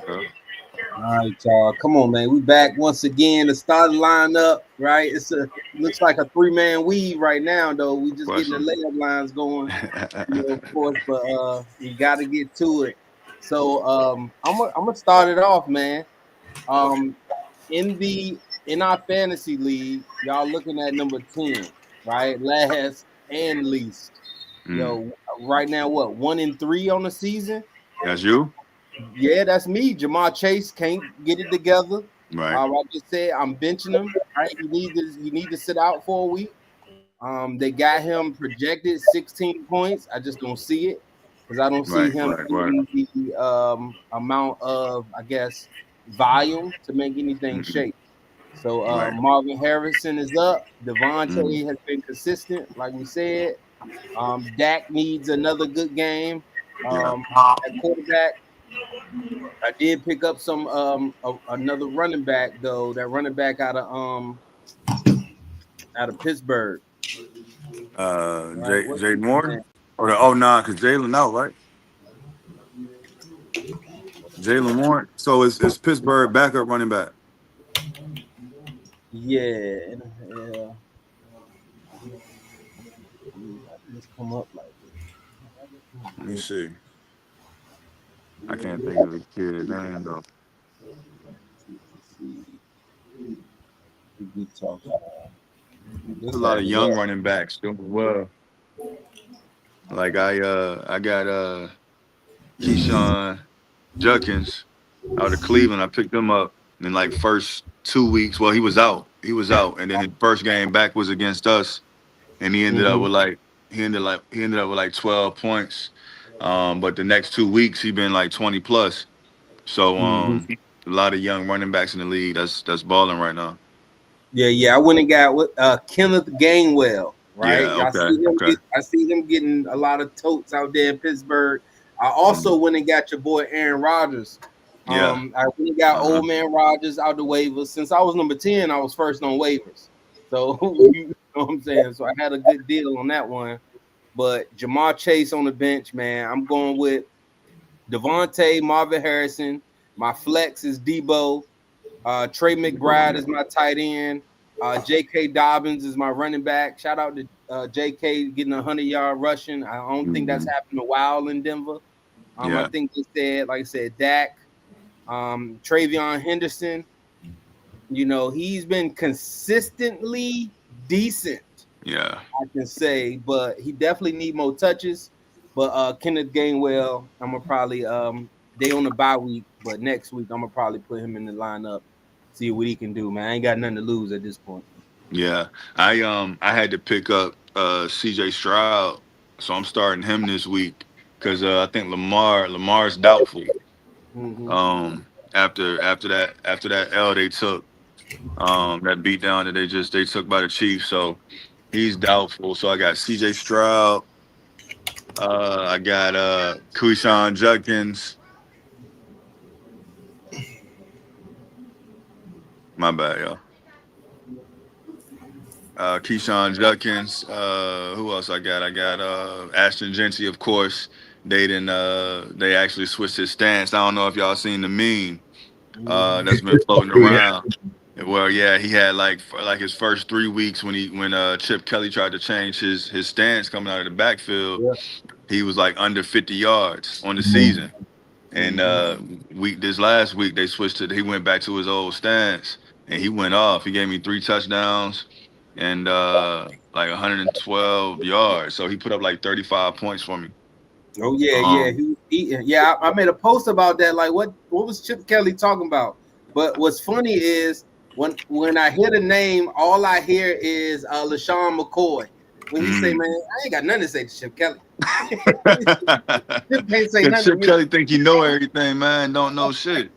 Uh, All right, y'all. Come on, man. We back once again. The starting lineup, right? Looks like a three-man weave right now, though. We just getting the question. layup lines going, of course, but we got to get to it. So I'm gonna start it off, man. Um, in our fantasy league, y'all looking at number 10, right? Last and least. Mm. Yo, right now, what 1-3 on the season? That's you, Yeah, that's me. Jamar Chase can't get it together. right? I just said I'm benching him. Right, he need to sit out for a week. They got him projected 16 points. I just don't see it because I don't see Right, him right, right. getting the amount of, I guess, volume to make anything Mm-mm. shake. So Right. Marvin Harrison is up. Mm. Devontae has been consistent, like we said. Dak needs another good game Yeah. at quarterback. I did pick up some another running back though. That running back out of Pittsburgh. Right? What's Jay his Moore. name? Oh, nah, because Jalen out, right? Jalen Moore. So it's Pittsburgh backup running back. Yeah, just come up like Let me see. I can't think of the kid name though. see. We talking. There's a This lot had of me young up. running backs doing well. Like I got Keyshawn Judkins out of Cleveland. I picked him up in like first 2 weeks. Well, he was out. He was out, and then his first game back was against us, and Hmm. he ended up with like 12 points. But the next 2 weeks he been like 20 plus. So Hmm. a lot of young running backs in the league that's balling right now. Yeah. I went and got Kenneth Gainwell. Right, Yeah. Okay. Okay. I see him getting a lot of totes out there in Pittsburgh. I also Mm. went and got your boy Aaron Rodgers. Yeah. I went and got Uh-huh. old man Rodgers out the waivers. Since I was number 10, I was first on waivers. So you know what I'm saying. So I had a good deal on that one. But Jamar Chase on the bench, man. I'm going with Devontae, Marvin Harrison. My flex is Debo. Trey McBride is my tight end. J.K. Dobbins is my running back. Shout out to J.K. getting 100-yard rushing. I don't think that's Hmm. happened in a while in Denver. I Yeah. think they said, like I said, Dak, Travion Henderson. He's been consistently decent, Yeah. I can say, but he definitely need more touches. But Kenneth Gainwell, I'm gonna probably they on the bye week, but next week I'm gonna probably put him in the lineup, see what he can do, man. I ain't got nothing to lose at this point. Yeah. I had to pick up CJ Stroud, so I'm starting him this week because I think Lamar's doubtful. Mm-hmm. After that L they took, that beat down that they took by the Chiefs, so he's doubtful. So I got CJ Stroud, I got Kushan Judkins. My bad, y'all. Keyshawn Judkins. Who else I got? I got Ashton Genty, of course. They actually switched his stance. I don't know if y'all seen the meme Mm-hmm. that's been floating around. Well, yeah, he had like like his first 3 weeks when Chip Kelly tried to change his stance coming out of the backfield. Yeah. He was like under 50 yards on the season. And Mm-hmm. week this last week they switched it. He went back to his old stance and he went off. He gave me 3 touchdowns and like 112 yards. So he put up like 35 points for me. Oh yeah. Um, He was eating. Yeah, I made a post about that. Like, what was Chip Kelly talking about? But what's funny is when I hear the name, all I hear is LaShawn McCoy. When he say, mm. "Man, I ain't got nothing to say to Chip Kelly." Chip can't say Cause nothing to Chip me. Kelly think he know everything, man. Don't know shit.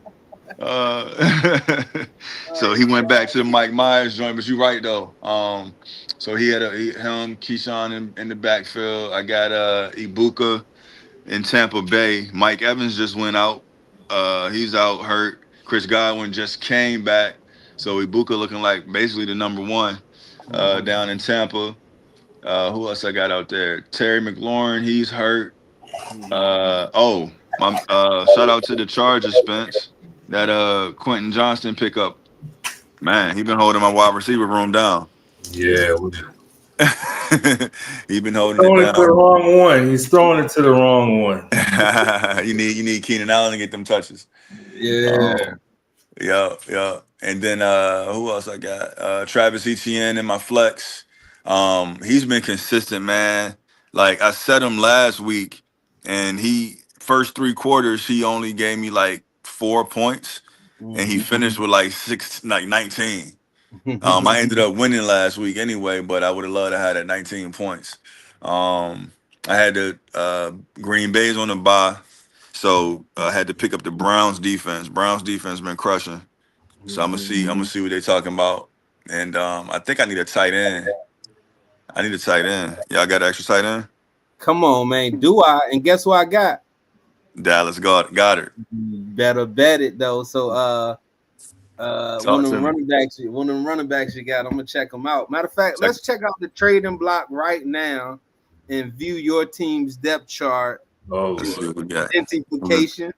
Uh, so he went back to the Mike Myers joint, but you're right though. So he had him, Keyshawn in the backfield. I got Ibuka in Tampa Bay. Mike Evans just went out. He's out hurt. Chris Godwin just came back. So Ibuka looking like basically the number one Mhm. down in Tampa. Who else I got out there? Terry McLaurin, he's hurt. Mhm. My shout out to the Chargers, Spence. That Quentin Johnston pickup. Man, he been holding my wide receiver room down. Yeah, He been holding it throwing it to the down. wrong one. He's throwing it to the wrong one. You need Keenan Allen to get them touches. Yeah. Yeah, yeah. And then who else I got? Travis Etienne in my flex. He's been consistent, man. Like I set him last week, and he first 3 quarters he only gave me like 4 points, and he finished with like 19. I ended up winning last week anyway, but I would have loved to have that 19 points. I had the Green Bay's on the bye, so I had to pick up the Browns defense. Browns defense been crushing. So I'm gonna see what they're talking about. And I think I need a tight end. I need a tight end. Y'all got an extra tight end? Come on, man. Do I? And guess what I got? Dallas Goddard. Better bet it though. So Talk to me. one of them running backs you got, I'm gonna check them out. Matter of fact, Check. let's check out the trading block right now and view your team's depth chart. Oh, Let's see what we got. Identification.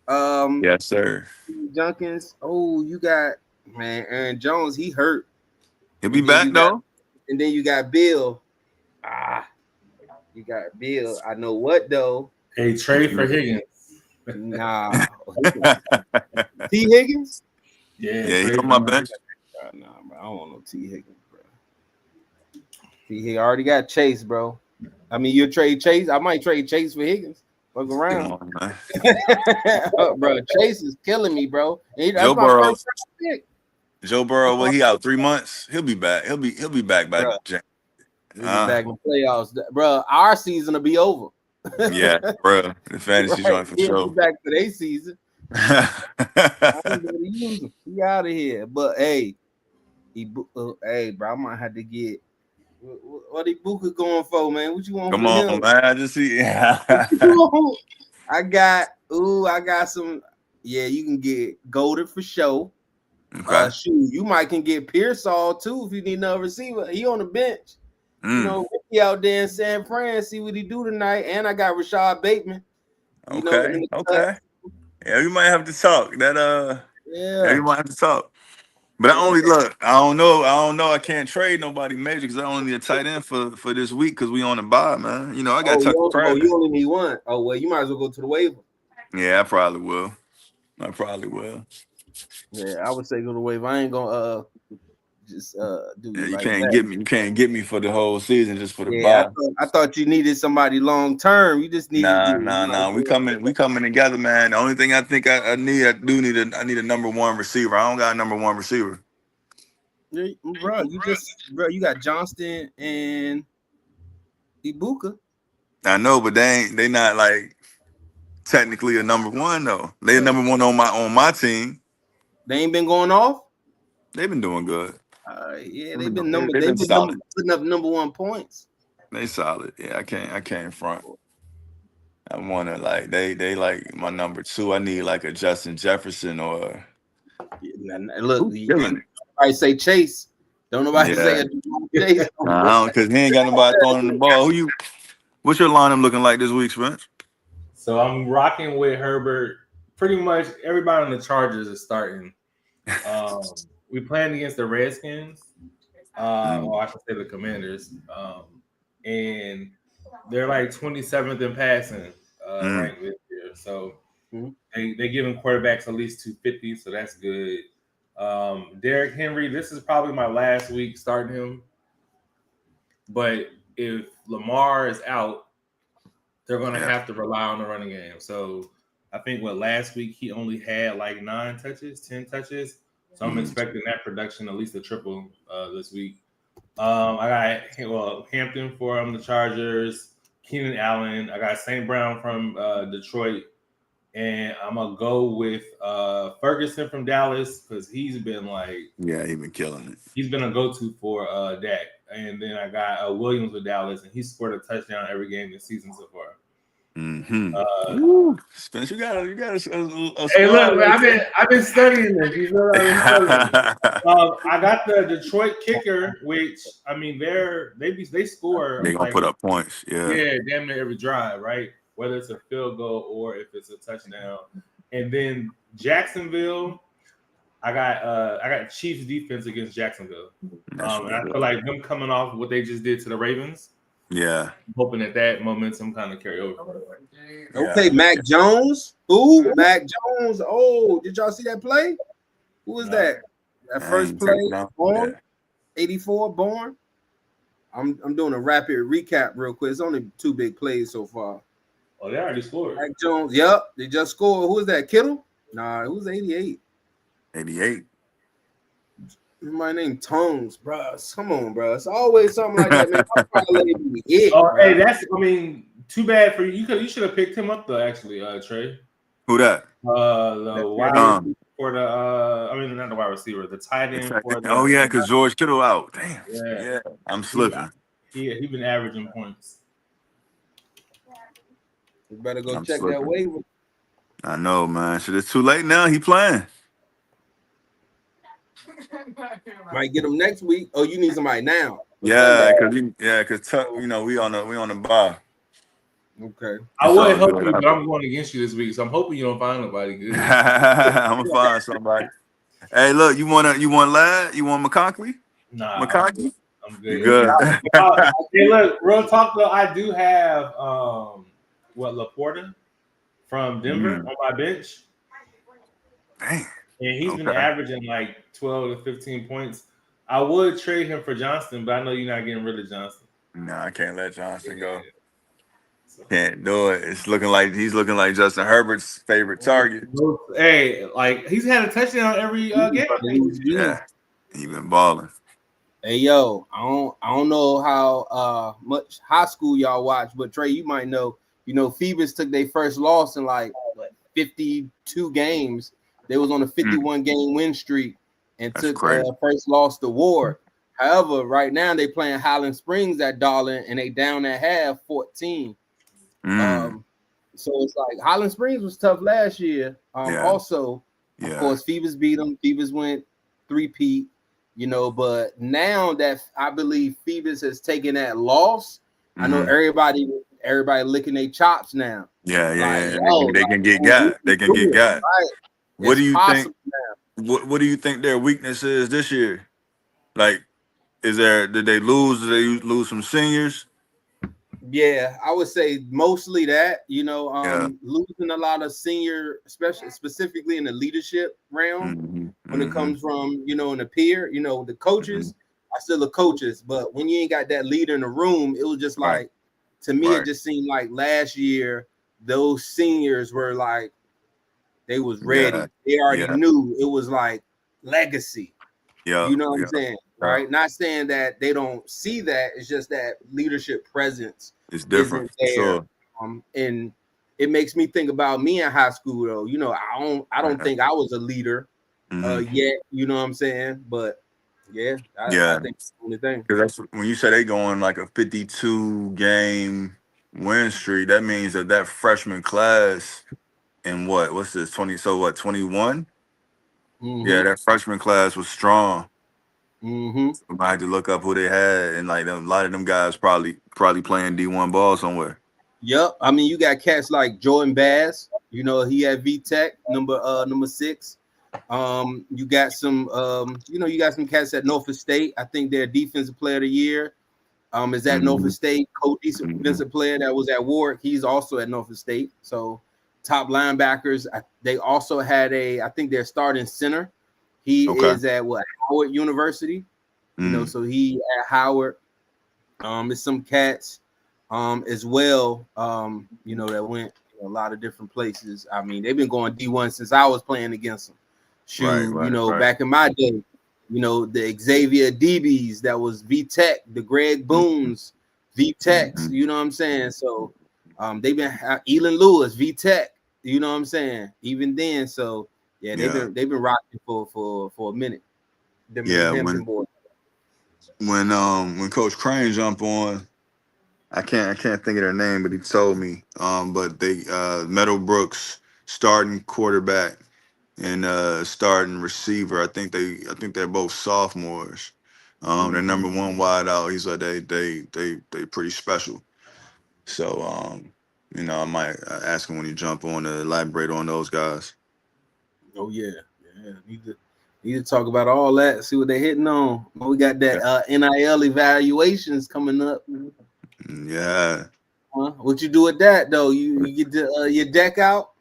Yes, sir. Junkins. Oh, you got Aaron Jones. He hurt. He'll be back though. And then you got Bill. You got Bill. I know what though. hey, trade for Higgins. Nah. T. Higgins? Yeah, He's on my bench. Nah, bro. I don't want no T. Higgins, bro. He already got Chase, bro. I mean, you trade Chase. I might trade Chase for Higgins. Fuck around. Come on, man. Bro, Chase is killing me, bro. Joe Burrow. Joe Burrow, well, he out 3 months. He'll be back. He'll be back by Jan. He'll be back in the playoffs, bro. Our season will be over. Yeah, bro. The fantasy joint for sure. Be back to their season. He out of here. But hey, hey, bro, I might have to get what Ibuka going for, man. What you want? Come from on, him? man. I just see. I got some. Yeah, you can get Golden for sure. Okay. Shoot, you might can get Pearsall too if you need another receiver. He on the bench. You know, Ricky out there in San Fran, see what he do tonight. And I got Rashad Bateman. Okay. Yeah, we might have to talk. Yeah, we might have to talk. But I don't know. I can't trade nobody major because I only need a tight end for this week because we on the bye, man. You know, I got Tucker Craft. You only need one. Oh well, you might as well go to the waiver. Yeah, I probably will. Yeah, I would say go to the waiver. I ain't gonna just do. Yeah, you like can't that. get me. You can't get me for the whole season just for the Yeah, bye. I thought you needed somebody long term. You just need. Nah. We coming together, man. The only thing I think I need a number one receiver. I don't got a number one receiver. Yeah, bro, you got Johnston and Ibuka. I know, but they not like technically a number one though. They number one on my team. They ain't been going off. They've been doing good. Yeah, they've been putting up number one points. They solid. Yeah, I can't front. I want to like they like my number two. I need like a Justin Jefferson or look. I say Chase. Don't nobody say Chase. Because he ain't got nobody throwing the ball. What's your lineup looking like this week, Spence? So I'm rocking with Herbert. Pretty much everybody on the Chargers is starting. We playing against the Redskins. Well, I should say the Commanders. And they're like 27th in passing ranked this year. So they giving quarterbacks at least 250, so that's good. Derrick Henry, this is probably my last week starting him. But if Lamar is out, they're going to have to rely on the running game. So I think last week he only had like 10 touches. So I'm expecting that production at least a triple this week. I got Hampton from the Chargers, Keenan Allen. I got St. Brown from Detroit. And I'm going to go with Ferguson from Dallas because he's been he's been killing it. He's been a go-to for Dak. And then I got Williams with Dallas, and he's scored a touchdown every game this season so far. Spence, you got a hey, look, man, I've been studying this. You know what I got the Detroit kicker, which I mean they score. They gonna put up points. Yeah, damn near every drive, right? whether it's a field goal or if it's a touchdown. And then Jacksonville, I got Chiefs defense against Jacksonville. That's And I what. feel like them coming off what they just did to the Ravens, Yeah. I'm hoping that momentum kind of carry over. Okay, Mac Jones. Who? Mac Jones. Oh, did y'all see that play? Who was that? That I first ain't play, taking off. Born, Yeah. 84, Born. I'm doing a rapid recap real quick. It's only 2 big plays so far. Oh, they already scored. Mac Jones. Yep, they just scored. Who is that? Kittle? Nah, who's 88? 88. My name Tongues, bro. Come on, bro. It's always something like that, man. I'm probably it, Oh, bro. hey, too bad for you. You should have picked him up though, actually, Trey. Who that? The wide Tom. for the not the wide receiver, the tight end for the. Oh yeah, because George Kittle out. Damn. Yeah. Yeah. I'm slipping. He been averaging points. You better go I'm check that slipping. waiver. I know, man. Shit, it's too late now. He playing. Might get him next week. Oh, you need somebody now. Yeah, because we on the bar. Okay. I It's all would help good. you, but I'm going against you this week, so I'm hoping you don't find nobody good. I'm gonna find somebody. Hey, look, you want lad? You want McConkley? Nah, McConkley? I'm good. You good? Hey, look, real talk though, I do have Laporta from Denver on my bench. Dang. And he's been Okay. averaging like 12 to 15 points. I would trade him for Johnston, but I know you're not getting rid of Johnston. No, I can't let Johnson go. Can't do it. He's looking like Justin Herbert's favorite target. Hey, like he's had a touchdown every game. Yeah, he been balling. Hey yo, I don't know how much high school y'all watch, but Trey, you might know. You know, Phoebus took their first loss in like 52 games. They was on a 51 game win streak and That's took crazy. first loss to Ward. However, right now they playing Highland Springs at Darling and they down at half 14. So it's like Highland Springs was tough last year. Also, of course, Phoebus beat them. Phoebus went 3-peat, but now that I believe Phoebus has taken that loss, I know everybody licking their chops now. Yeah. Like, they can get got. They can get got. Right? What do you think? Now. What do you think their weakness is this year? Like, did they lose? Did they lose some seniors? Yeah, I would say mostly that, losing a lot of senior, specifically in the leadership realm, when it comes from, in the peer, the coaches are still the coaches, but when you ain't got that leader in the room, it was just like, to me, it just seemed like last year, those seniors were like, they was ready. They already knew it was like legacy. Yeah. You know what I'm saying? Right? Not saying that they don't see that. It's just that leadership presence is different. Isn't there. Sure. And it makes me think about me in high school though. I don't think I was a leader yet, you know what I'm saying? But I think it's the only thing. Because that's when you say they going like a 52 game win streak, that means that freshman class in what's this 20, so what, 21? Yeah, that freshman class was strong. I had to look up who they had, and like a lot of them guys probably playing D1 ball somewhere. Yep. I mean, you got cats like Jordan Bass. He had VTech number 6. You got some you got some cats at Norfolk State. I think they're defensive player of the year. Is at Norfolk State. Coach defensive player that was at Warwick. He's also at Norfolk State. So top linebackers. They also had I think their starting center. He is at Howard University. So he at Howard. It's some cats as well. That went a lot of different places. I mean, they've been going D1 since I was playing against them. Back in my day, the Xavier DBs, that was VTech, the Greg Boones, VTechs, you know what I'm saying? So they've been Elon Lewis, VTech, you know what I'm saying? Even then, so they've been rocking for a minute. When Coach Crane jumped on, I can't think of their name, but he told me. But they Meadowbrook's starting quarterback and starting receiver. I think they're both sophomores. Their number one wideout. He's like they pretty special. So I might ask him when you jump on to elaborate on those guys. Oh yeah, yeah. Need to talk about all that. See what they're hitting on. We got Yeah. that NIL evaluations coming up. Yeah. Huh? What you do with that though? You get your deck out.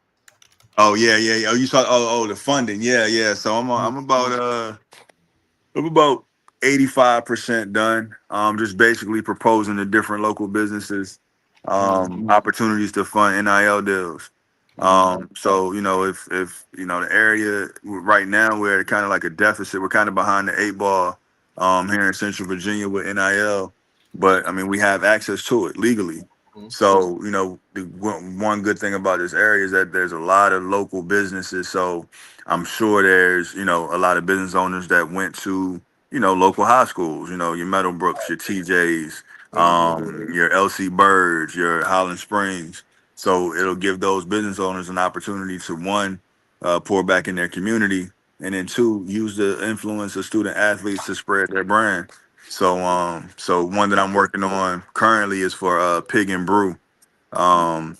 Oh yeah. Oh, you saw. The funding. Yeah. So I'm about 85% done. Just basically proposing to different local businesses opportunities to fund NIL deals. So if the area right now we're at kind of like a deficit. We're kind of behind the eight ball here in Central Virginia with NIL, but I mean we have access to it legally. So the one good thing about this area is that there's a lot of local businesses. So I'm sure there's a lot of business owners that went to local high schools. Your Meadowbrooks, your TJs, your LC Birds, your Highland Springs. So it'll give those business owners an opportunity to one, pour back in their community, and then two, use the influence of student athletes to spread their brand. So one that I'm working on currently is for Pig and Brew. Um,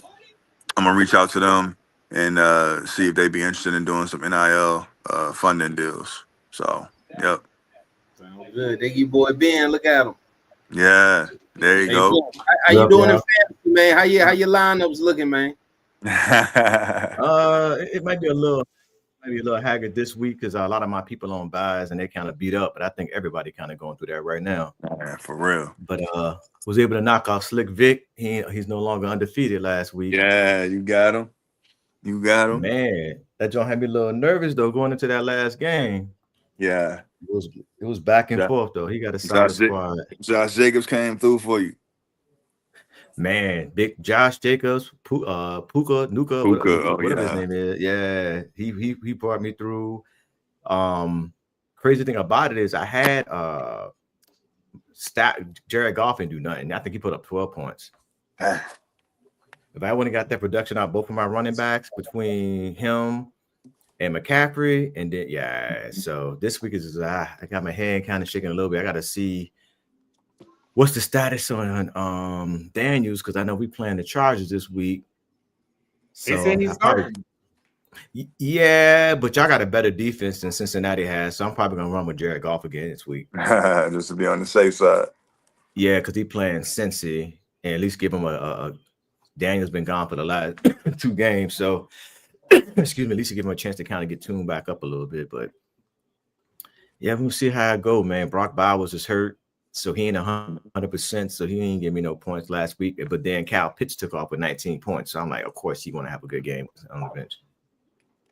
I'm gonna reach out to them and see if they'd be interested in doing some NIL funding deals. So, yep, Sounds good. Thank you, boy Ben. Look at him. yeah, there you Hey, go. Ben, how What you up, doing in y'all? fantasy, man? How your lineups looking, man? It might be a little haggard this week because a lot of my people on buys and they kind of beat up, but I think everybody kind of going through that right now. Yeah, for real. But was able to knock off Slick Vic. He's no longer undefeated last week. Yeah, you got him. You got him. Man, that joint had me a little nervous though going into that last game. Yeah. It was back and Yeah. forth though. He got a solid squad. Josh Jacobs came through for you. Man, big Josh Jacobs, Puka, Nuka, whatever his name is. Yeah, he brought me through. Crazy thing about it is I had Jared Goff didn't do nothing. I think he put up 12 points. If I wouldn't have got that production out both of my running backs between him and McCaffrey, and then so this week is I got my head kind of shaking a little bit. I got to see what's the status on Daniels because I know we playing the Chargers this week. So They said he's starting. Yeah, but y'all got a better defense than Cincinnati has, so I'm probably gonna run with Jared Goff again this week. Just to be on the safe side. Yeah, because he's playing Cincy, and at least give him a Daniel's been gone for the last 2 games, so excuse me, at least give him a chance to kind of get tuned back up a little bit. But yeah, we'll see how it go, man. Brock Bowers is hurt, so he ain't 100%, so he didn't give me no points last week. But then Kyle Pitts took off with 19 points, so I'm like, of course he's gonna have a good game on the bench.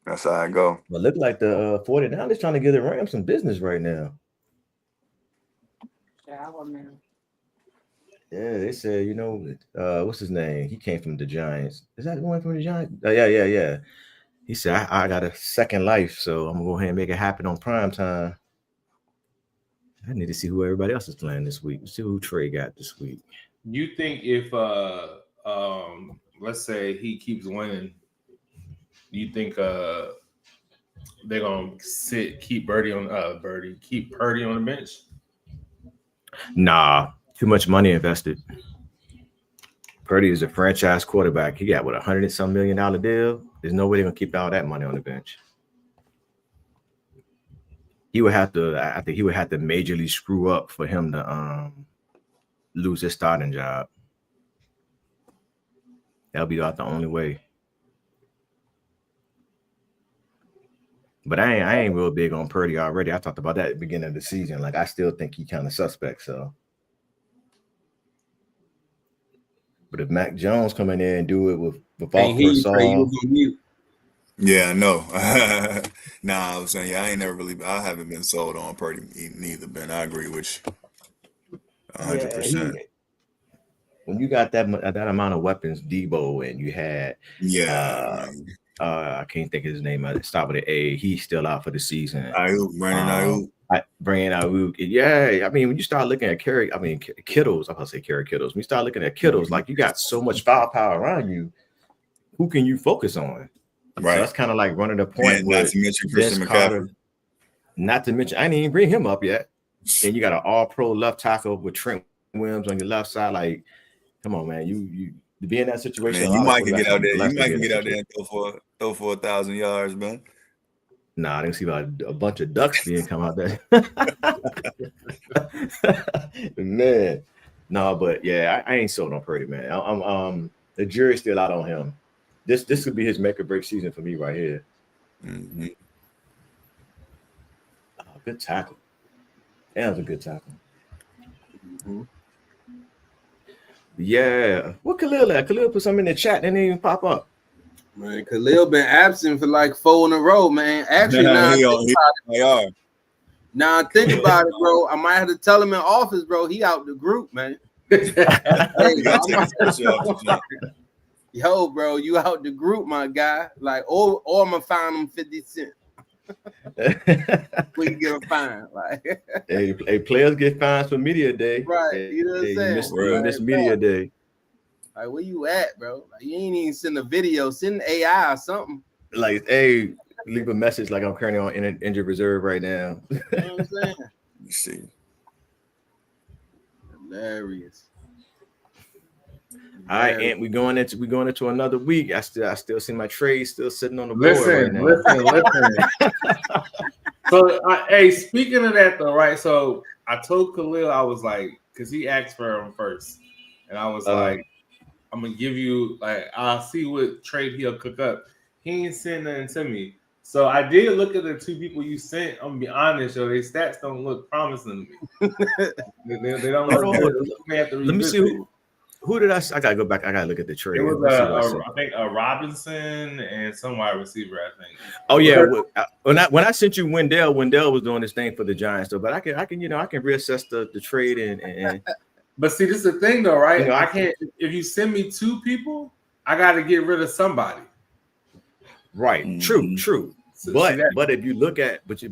That's how I go. But look like the 49ers trying to give the Rams some business right now. Yeah, they said, what's his name? He came from the Giants. Is that the one from the Giants? Yeah. He said, I got a second life, so I'm going to go ahead and make it happen on prime time. I need to see who everybody else is playing this week. See who Trey got this week. You think if let's say he keeps winning, you think they're gonna keep Purdy on the bench? Nah, too much money invested. Purdy is a franchise quarterback. He got what, $100 and some million deal. There's no way they're gonna keep all that money on the bench. He would have to. I think he would have to majorly screw up for him to lose his starting job. That'll be about the only way. But I ain't real big on Purdy already. I talked about that at the beginning of the season. Like I still think he kind of suspect. So, but if Mac Jones come in there and do it without Persall, yeah, no. Nah, I was saying, I haven't been sold on Purdy neither, Ben. I agree with you 100%. When you got that amount of weapons, Debo, and you had I can't think of his name. I start with an A. He's still out for the season. Brandon Ayuk. Yeah, I mean, when you start looking at Kittles, I'm gonna say Kerry Kittles. When you start looking at Kittles, like you got so much firepower around you, who can you focus on? Right. So that's kind of like running the point. And not to mention Christian McCaffrey. Not to mention, I didn't even bring him up yet. And you got an all-pro left tackle with Trent Williams on your left side. Like, come on, man, to be in that situation. Man, a you lot of might can get out there. You blessed to might be in can that get out there situation. and throw for 1,000 yards, man. Nah, I didn't see about a bunch of ducks being come out there. Man, no, but yeah, I ain't sold on Purdy, man. I'm the jury's still out on him. This could be his make or break season for me right here. Mm-hmm. Oh, good tackle. That was a good tackle. Mm-hmm. Yeah. What Khalil at? Khalil put something in the chat, didn't even pop up. Man, Khalil been absent for like 4 in a row, man. Actually, now I think about it, bro. I might have to tell him in office, bro. He out the group, man. Hey, yo, bro, you out the group, my guy. Like, or I'm gonna fine him 50 cents. We can get a fine, like. hey, players get fines for media day, right? Hey, you know what I'm saying? You missed media day. Like, where you at, bro? Like, you ain't even send a video, send AI or something. Like, hey, leave a message like I'm currently on injured reserve right now. You know what I'm saying? You see, hilarious. All right, Ant, we going into another week. I still see my trade still sitting on the board right now. Listen. So, hey, speaking of that though, right? So I told Khalil, I was like, because he asked for him first, and I was like, I'm gonna give you, like, I'll see what trade he'll cook up. He ain't sent nothing to me. So I did look at the 2 people you sent. I'm gonna be honest, yo, their stats don't look promising to me. they don't look good. Let me see who did I gotta go back. I gotta look at the trade. It was I think a Robinson and some wide receiver, I think. Oh yeah, when I sent you Wendell was doing this thing for the Giants though. But I can reassess the trade and but see, this is the thing though, right? You know, I can't, if you send me 2 people, I gotta get rid of somebody. Right. Mm-hmm. True. So, but if you look at what you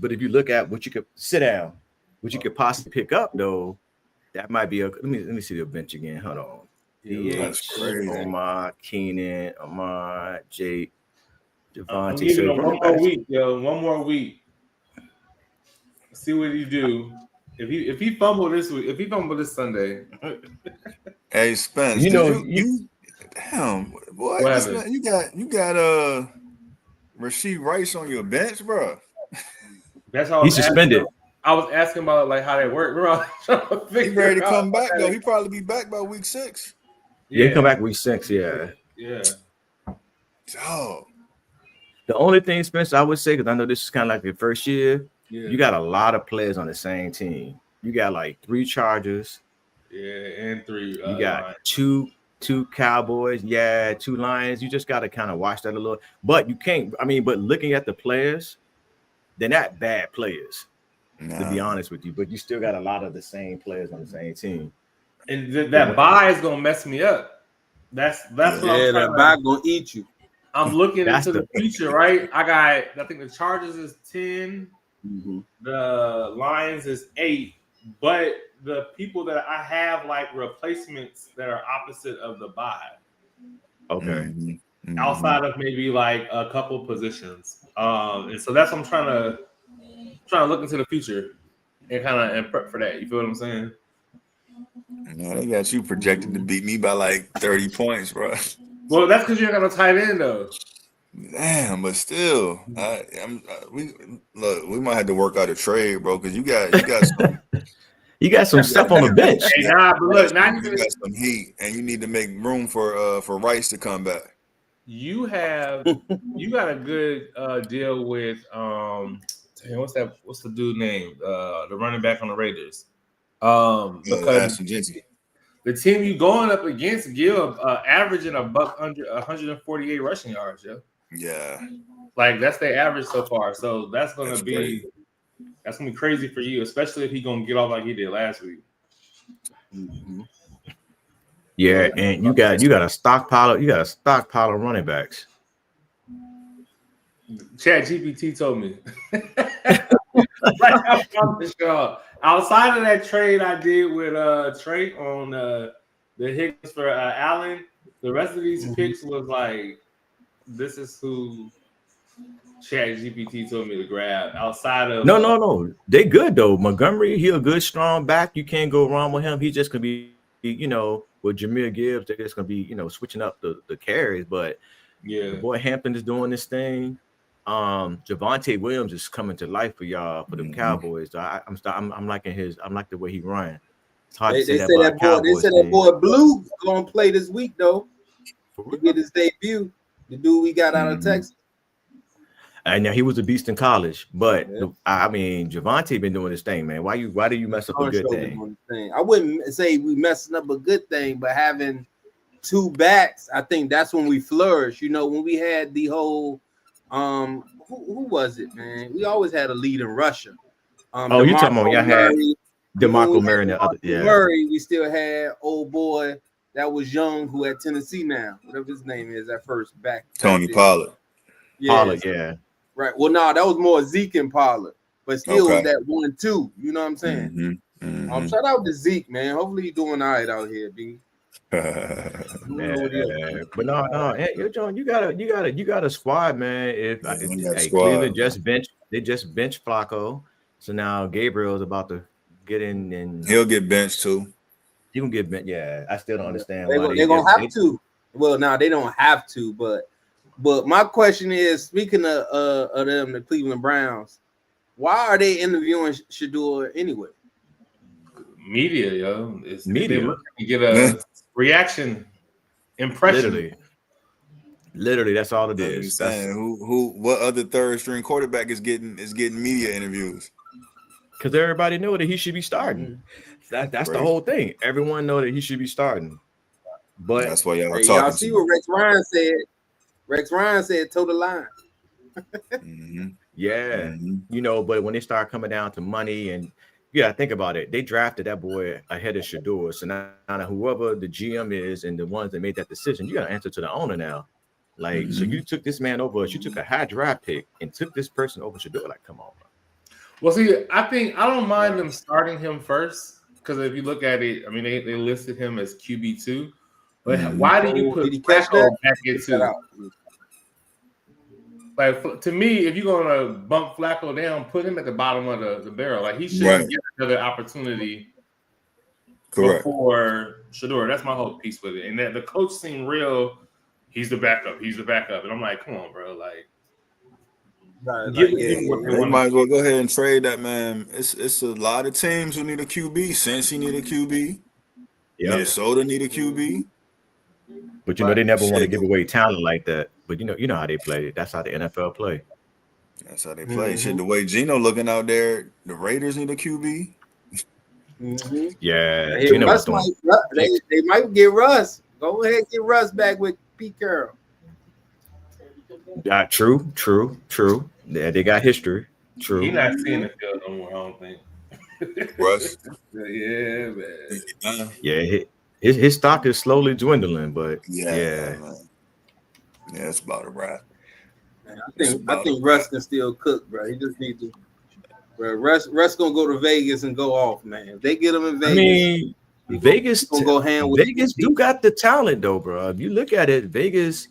could sit down, what you could possibly pick up though, that might be let me see the bench again. Hold on. That's crazy. Omar, Keenan, Ahmad, Jake, Javonte. I'm giving him 1 more week, yo. 1 more week. See what you do. If he fumble this week, if he fumble this Sunday. Hey, Spence, you damn boy, you got Rasheed Rice on your bench, bro. That's how he's suspended. I was asking about like how that worked. He ready to come back though. He probably be back by week 6. Yeah, he come back week 6. Yeah. Oh. The only thing, Spencer, I would say, because I know this is kind of like your first year, you got a lot of players on the same team. You got like 3 Chargers. Yeah, and 3. You got Lions. two Cowboys. Yeah, 2 Lions. You just got to kind of watch that a little. But you can't. I mean, but looking at the players, they're not bad players. To be honest with you, but you still got a lot of the same players on the same team. And that bye is gonna mess me up. That's what I'm trying that bye gonna eat you. I'm looking into the future, right? I think the Chargers is 10, the Lions is 8, but the people that I have like replacements that are opposite of the bye. Okay. Outside of maybe like a couple positions. And so that's what I'm trying to look into the future and prep for that. You feel what I'm saying? No, they got you projected to beat me by like 30 points, bro. Well, that's because you ain't got no tight end though. Damn, but still, we might have to work out a trade, bro, because you got some. You got some stuff on the bench. Hey, but look, now you got some heat, and you need to make room for Rice to come back. You got a good deal with what's the dude name? The running back on the Raiders. Because the team you going up against give averaging $100, 148 rushing yards, yeah. Like that's their average so far. So that's gonna be crazy for you, especially if he's gonna get off like he did last week. Yeah, and you got a stockpile of running backs. ChatGPT told me. Outside of that trade I did with Trey on the Higgins for Allen, the rest of these picks was like, this is who ChatGPT told me to grab. Outside of no, they good though. Montgomery, he a good strong back. You can't go wrong with him. He just could be, with Jameer Gibbs, they're just gonna be, switching up the carries. But the boy Hampton is doing this thing. Javonte Williams is coming to life for y'all for them Cowboys. So I'm liking I'm like the way he run. It's hard to say They that say about that boy. They Cowboys said that team. boy Blue gonna play this week though. For He real? get his debut. The dude we got out of Texas. And now he was a beast in college, but Yeah. I mean, Javonte been doing this thing, man. Why do you mess up a good thing? I wouldn't say we messing up a good thing, but having two backs, I think that's when we flourish. When we had the whole who was it, man? We always had a lead in Russia. You talking about y'all had DeMarco Murray and the other, Murray, we still had old boy that was young who at Tennessee now, whatever his name is, that first back. Tony Pollard. Yeah. Right. Well, no, that was more Zeke and Pollard, but still was that 1-2. You know what I'm saying? Shout out to Zeke, man. Hopefully he's doing all right out here, B. Man, but no, hey, John, you got a squad, man. Cleveland just benched Flacco, so now Gabriel's about to get in, and he'll get benched too. He can get benched. Yeah, I still don't understand why they're gonna have to. Well, no, they don't have to, but my question is, speaking of them, the Cleveland Browns, why are they interviewing Shador anyway? Media, yo. It's media. You get a reaction impression. Literally, that's all it is. What other third string quarterback is getting media interviews? Because everybody know that he should be starting. That's the whole thing. Everyone know that he should be starting. But that's why y'all y'all see what Rex Ryan said. Rex Ryan said toe the line. Yeah. But when they start coming down to money and think about it. They drafted that boy ahead of Shador. So now whoever the GM is and the ones that made that decision, you got to answer to the owner now. Like, so you took this man over. You took a high draft pick and took this person over Shador. Like, come on, bro. Well, see, I don't mind them starting him first because if you look at it, I mean, they listed him as QB2. But why do you put Flacco back into? Like, to me, if you're going to bump Flacco down, put him at the bottom of the barrel. Like, he shouldn't get another opportunity before Shador. That's my whole piece with it. And that the coach seemed real. He's the backup. And I'm like, come on, bro. Like, they might as well go ahead and trade that man. It's a lot of teams who need a QB. Cincy need a QB. Minnesota need a QB. But they never want to give away talent like that. But you know how they play. That's how the NFL play. That's how they play. Shit, the way Geno looking out there, the Raiders need a QB. Yeah, Geno they might get Russ. Go ahead and get Russ back with Pete Carroll. True. Yeah, they got history. True. He's not seeing the field no more, I don't think. Russ. Yeah, man. Yeah, his stock is slowly dwindling, but man. Yeah, it's about a wrap. I think Russ can still cook, bro. He just needs to. Bro, Russ gonna go to Vegas and go off, man. If they get him in Vegas, I mean, Vegas gonna go hand with Vegas do got the talent though, bro. If you look at it, Vegas,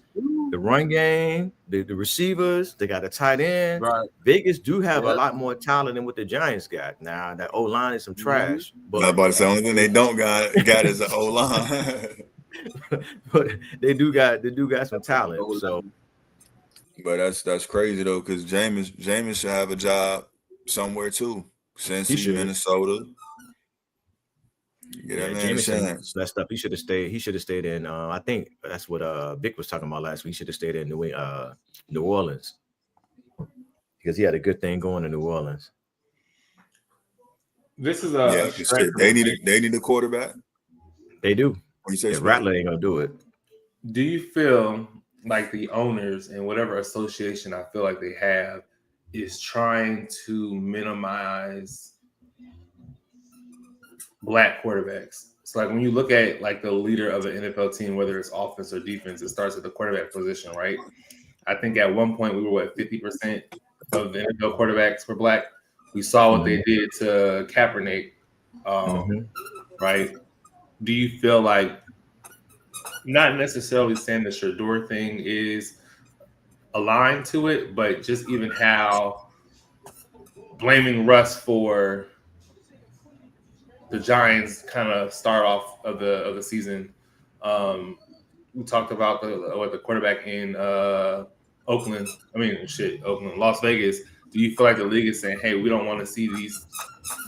the run game, the receivers, they got a tight end. Right. Vegas do have a lot more talent than what the Giants got. Now that O-line is some trash. But I'm about to say, the only thing they don't got is an O-line. But they do got some talent. So, but that's crazy though, because Jameis should have a job somewhere too. Cincy, Minnesota. Jameis messed up. He should have stayed in. I think that's what Vic was talking about last week. He should have stayed in New Orleans because he had a good thing going in New Orleans. This is they need a quarterback. They do. Rattler ain't gonna do it. Do you feel like the owners and whatever association I feel like they have is trying to minimize Black quarterbacks? So like when you look at like the leader of the NFL team, whether it's offense or defense, it starts at the quarterback position, right? I think at one point we were at 50% of the NFL quarterbacks were Black. We saw what they did to Kaepernick, right? Do you feel like, not necessarily saying the Shador thing is aligned to it, but just even how blaming Russ for the Giants kind of start off of the season We talked about the quarterback in Oakland. Oakland, Las Vegas. Do you feel like the league is saying, "Hey, we don't want to see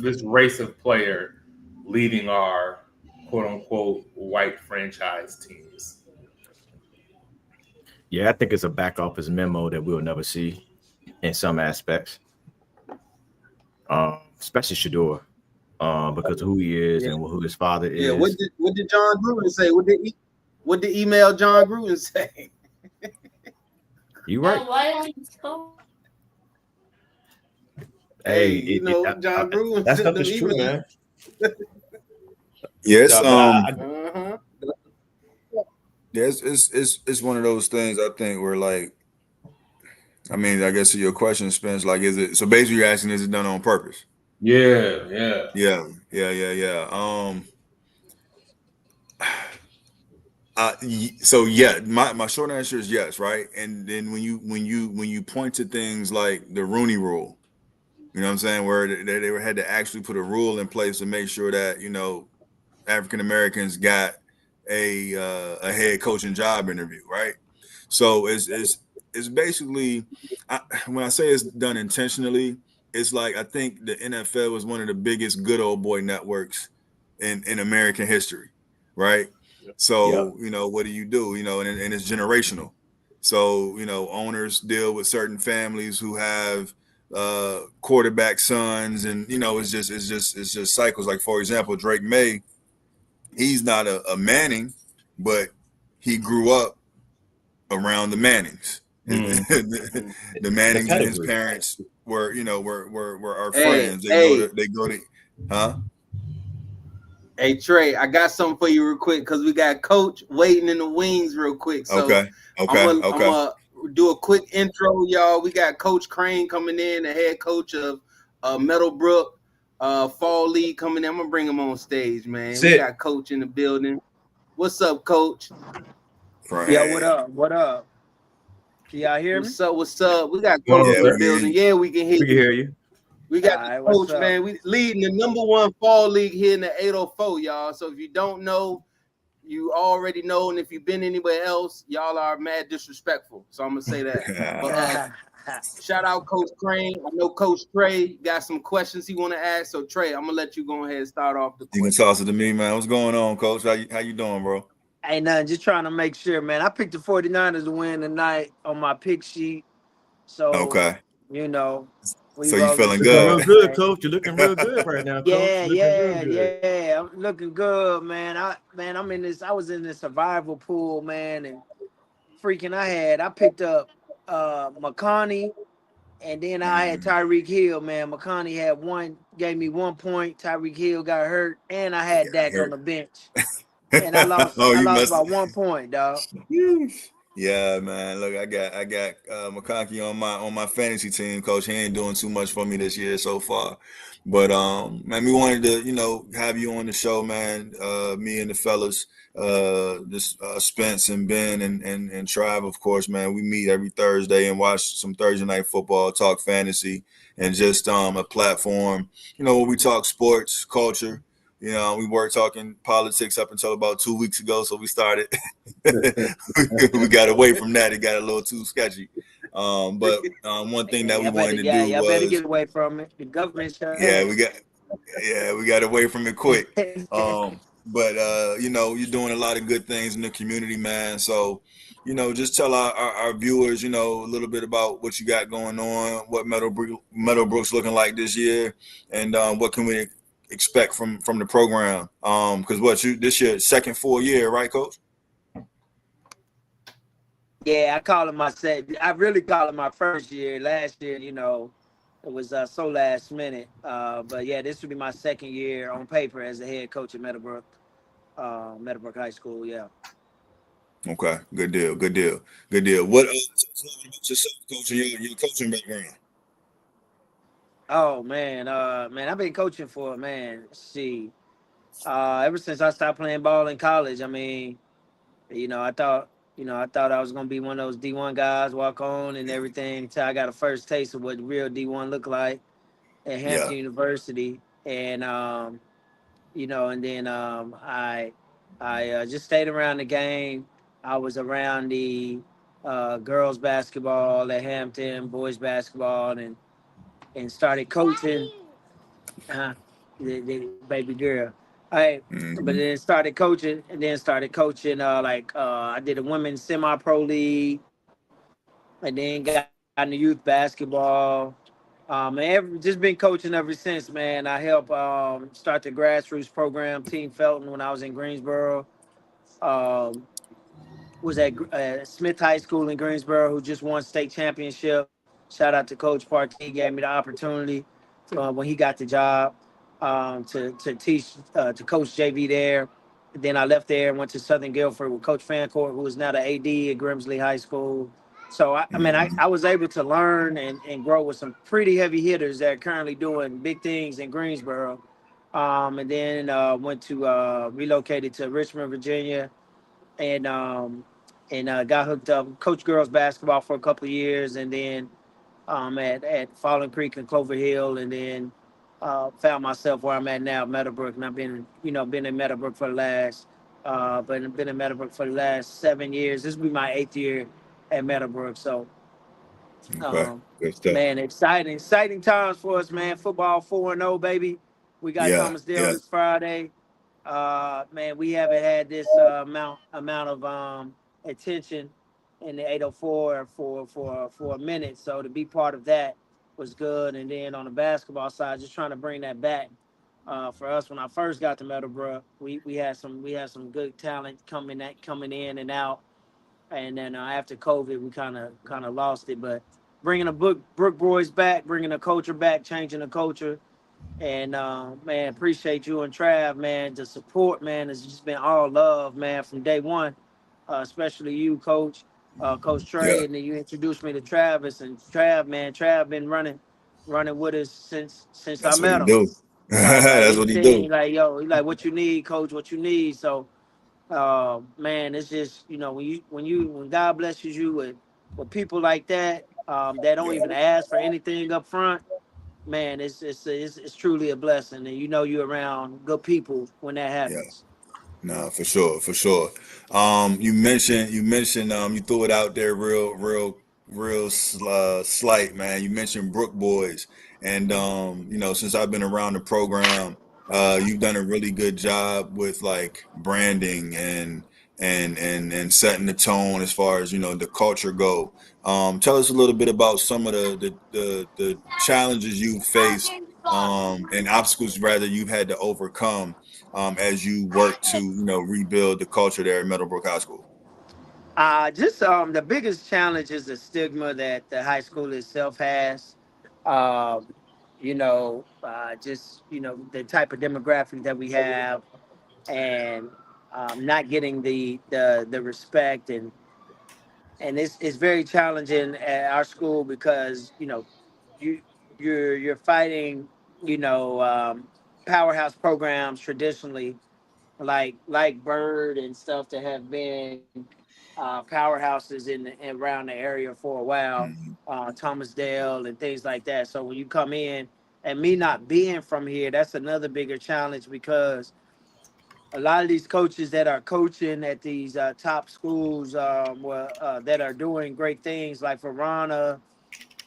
this race of player leading our quote unquote white franchise teams"? Yeah, I think it's a back office memo that we'll never see in some aspects, especially Shador, because of who he is Yeah. and who his father Yeah, is. what did John Gruden say? What did email John Gruden say? You right? Why don't you tell? Hey, Hey, John Gruden that sent stuff them is true, emails. man. Yes, Yeah, but Uh-huh. yeah, it's one of those things I think where like, I mean, I guess to your question, Spence, like, is it so basically you're asking, is it done on purpose? Yeah. Yeah. So yeah, my short answer is yes, right? And then when you point to things like the Rooney Rule, you know what I'm saying, where they had to actually put a rule in place to make sure that African Americans got a head coaching job interview, right? So it's basically, when I say it's done intentionally, it's like I think the NFL was one of the biggest good old boy networks in American history, right? yeah, So what do? And it's generational. So owners deal with certain families who have quarterback sons, and it's just cycles. Like, for example, Drake May, he's not a Manning, but he grew up around the Mannings. The the Mannings and his pedigree. parents were our Hey, friends. hey, They go to huh? hey, Trey, I got something for you real quick because we got Coach waiting in the wings real quick. So Okay. I'm gonna do a quick intro, y'all. We got Coach Crane coming in, the head coach of Meadowbrook Fall League coming in. I'm gonna bring him on stage, man. We got Coach in the building. What's up, Coach? Yeah, what up? What up? Can y'all hear me? What's up? We got Going Coach on, in Yeah, the building. Yeah, we can hear We can you. hear you. We got All right, the what's coach, up? man. We leading the #1 fall league here in the 804, y'all. So if you don't know, you already know. And if you've been anywhere else, y'all are mad disrespectful. So I'm gonna say that. But shout out Coach Crane. I know Coach Trey got some questions he want to ask. So Trey, I'm gonna let you go ahead and start off the you can question. toss it to me, man. What's going on, Coach? How you doing, bro? Ain't nothing, just trying to make sure, man. I picked the 49ers to win tonight on my pick sheet. So, Okay. you know, we So you rolling feeling Looking good? real together, good, man. coach. You're looking real good right now, coach. Yeah, Looking real yeah, good. yeah. I'm looking good, man. I was in this survival pool, man, and freaking I picked up McConney. And then I had Tyreek Hill, man. McConney gave me 1 point. Tyreek Hill got hurt, and I had Dak on the bench. And I lost Oh, I you lost must. by 1 point, dog. Yeah, man. Look, I got McConkey on my fantasy team, coach. He ain't doing too much for me this year so far. But man, we wanted to, have you on the show, man. Me and the fellas, this Spence and Ben and Trav, of course, man. We meet every Thursday and watch some Thursday night football, talk fantasy, and just a platform, where we talk sports, culture. We were talking politics up until about 2 weeks ago, so we started. We got away from that. It got a little too sketchy. But one thing that we wanted to do Y'all better was, get away from it. The government shut yeah, down. we got away from it quick. But you're doing a lot of good things in the community, man. So, just tell our viewers, a little bit about what you got going on, what Meadowbrook's looking like this year, and what can we expect from the program? Because this year second full year, right, Coach? Yeah, I really call it my first year. Last year, it was so last minute. But yeah, this would be my second year on paper as a head coach at Meadowbrook High School. Yeah. Okay, good deal. What tell us about yourself, Coach, and your coaching background? Oh man, I've been coaching for ever since I stopped playing ball in college. I mean, I thought I was gonna be one of those D1 guys, walk on and everything until I got a first taste of what real D1 looked like at Yeah. Hampton University. And and then I I just stayed around the game. I was around the girls basketball at Hampton, boys basketball, and started coaching. Uh, the baby girl. All right, but Mhm. then started coaching, and then started coaching. I did a women's semi-pro league, and then got into youth basketball. Just been coaching ever since, man. I helped start the grassroots program, Team Felton, when I was in Greensboro. Um, was at Smith High School in Greensboro, who just won state championship. Shout out to Coach Partee, gave me the opportunity when he got the job to teach to coach JV there. Then I left there and went to Southern Guilford with Coach Fancourt, who is now the AD at Grimsley High School. So I was able to learn and grow with some pretty heavy hitters that are currently doing big things in Greensboro. And then went to relocated to Richmond, Virginia, and got hooked up, coached girls basketball for a couple of years, and then at Fallen Creek and Clover Hill, and then found myself where I'm at now, Meadowbrook, and I've been in Meadowbrook for the last but been in Meadowbrook for the last 7 years. This will be my 8th year at Meadowbrook, so Okay, um, good stuff. man, exciting times for us, man. Football 4-0, baby. We got Yeah, Thomas Dale yeah. this Friday. Man, we haven't had this amount of attention in the 804 for a minute. So to be part of that was good. And then on the basketball side, just trying to bring that back. For us, when I first got to Meadowbrook, we had some good talent coming in and out, and then after COVID, we kind of lost it. But bringing the Brook boys back, bringing the culture back, changing the culture, and man, appreciate you and Trav, man. The support, man, has just been all love, man, from day one. Especially you, Coach Yeah, Trey, and then you introduced me to Travis and Trav, man. Trav been running with us since I that's what he met him. do. Like That's what he anything, do. like yo, he like what you need, Coach, what you need. So man, it's just when God blesses you with people like that that don't Yeah, even ask for anything up front, man, it's truly a blessing, and you're around good people when that yeah. happens. No, for sure, for sure. You threw it out there real slight, man. You mentioned Brook Boys, and since I've been around the program, you've done a really good job with like branding and setting the tone as far as the culture go. Tell us a little bit about some of the challenges you've faced, and obstacles rather you've had to overcome as you work to rebuild the culture there at Meadowbrook High School. Just the biggest challenge is the stigma that the high school itself has. Um, just the type of demographic that we have, and not getting the respect, and it's very challenging at our school because you you're fighting powerhouse programs traditionally, like Bird and stuff, that have been powerhouses around the area for a while, Mhm. Thomas Dale and things like that. So when you come in, and me not being from here, that's another bigger challenge because a lot of these coaches that are coaching at these top schools, that are doing great things, like Verona,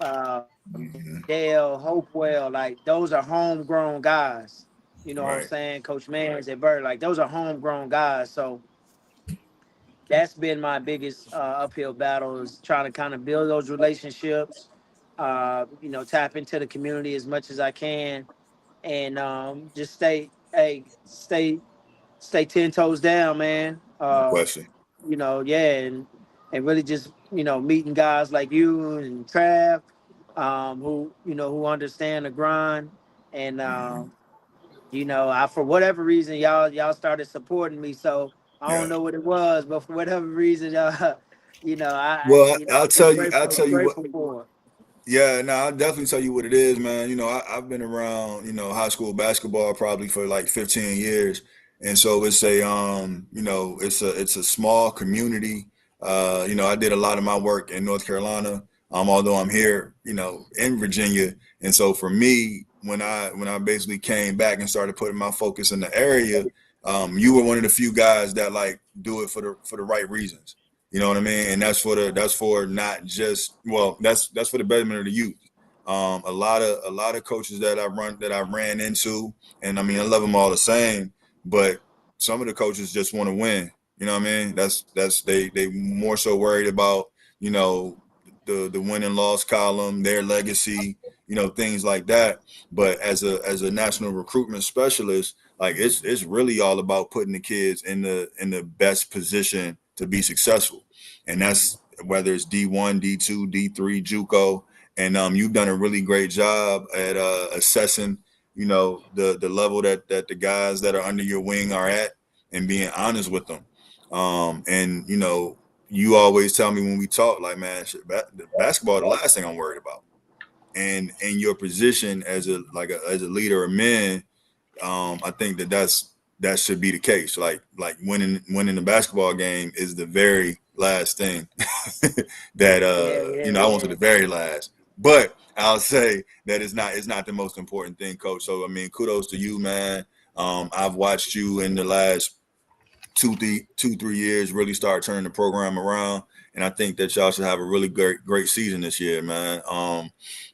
Mhm. Dale, Hopewell, like those are homegrown guys. You know what I'm Right. saying? Coach Mans at Bird, like those are homegrown guys. So that's been my biggest uphill battle, is trying to kind of build those relationships, tap into the community as much as I can, and just stay 10 toes down, man. No question. Yeah, and really just meeting guys like you and Trav, who understand the grind, and Mhm. I, for whatever reason, y'all started supporting me. So I don't Yeah. know what it was, but for whatever reason, Well, I'm just I'll grateful tell you what. grateful for it. Yeah, no, I'll definitely tell you what it is, man. I've been around, high school basketball probably for like 15 years. And so it's a small community. I did a lot of my work in North Carolina, although I'm here, in Virginia. And so for me, when I basically came back and started putting my focus in the area, you were one of the few guys that like do it for the right reasons. You know what I mean? And that's for not just, well, that's for the betterment of the youth. A lot of coaches that I ran into, and I mean I love them all the same, but some of the coaches just want to win. You know what I mean? They more so worried about, you know, the win and loss column, their legacy, you know, things like that. But as a national recruitment specialist, like it's really all about putting the kids in the best position to be successful, and that's whether it's D1, D2, D3, JUCO, and you've done a really great job at assessing, you know, the level that the guys that are under your wing are at, and being honest with them. And you know, you always tell me when we talk, like, man, basketball the last thing I'm worried about. And in your position as a leader of men, I think that should be the case. Like winning the basketball game is the very last thing that you know, I won't say the very last, but I'll say that it's not the most important thing, coach. So I mean, kudos to you, man. I've watched you in the last 2-3 years really start turning the program around. And I think that y'all should have a really great season this year, man.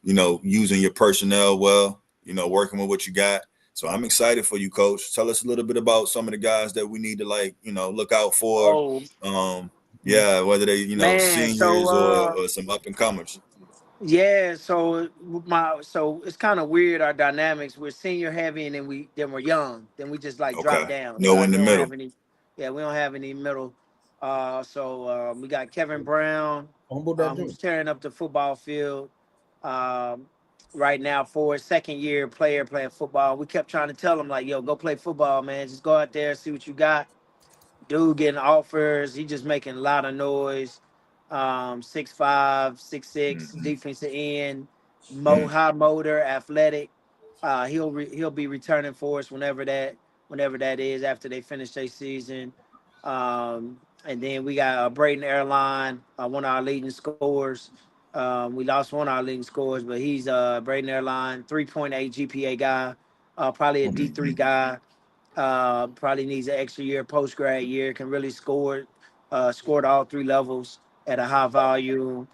You know, using your personnel well, you know, working with what you got. So I'm excited for you, coach. Tell us a little bit about some of the guys that we need to, like, you know, look out for. Oh Yeah, whether they, you know, man, seniors or some up and comers. yeah, so it's kind of weird our dynamics. We're senior heavy, and then we're young. Then we just like drop Okay. down. No in We the don't middle. have any. Yeah, we don't have any middle. We got Kevin Brown, who's tearing up the football field um, right now for his second year player playing football. We kept trying to tell him like, "Yo, go play football, man. Just go out there, see what you got." Dude getting offers. He just making a lot of noise. 6'5", 6'6", Mm-hmm. defensive end, Mm-hmm. high motor, athletic. He'll be returning for us whenever that is after they finish their season. And then we got Braden Airline, one of our leading scorers. We lost one of our leading scorers, but he's Braden Airline, 3.8 GPA guy, probably a D3 guy. Probably needs an extra year, post grad year. Can really scored all three levels at a high volume.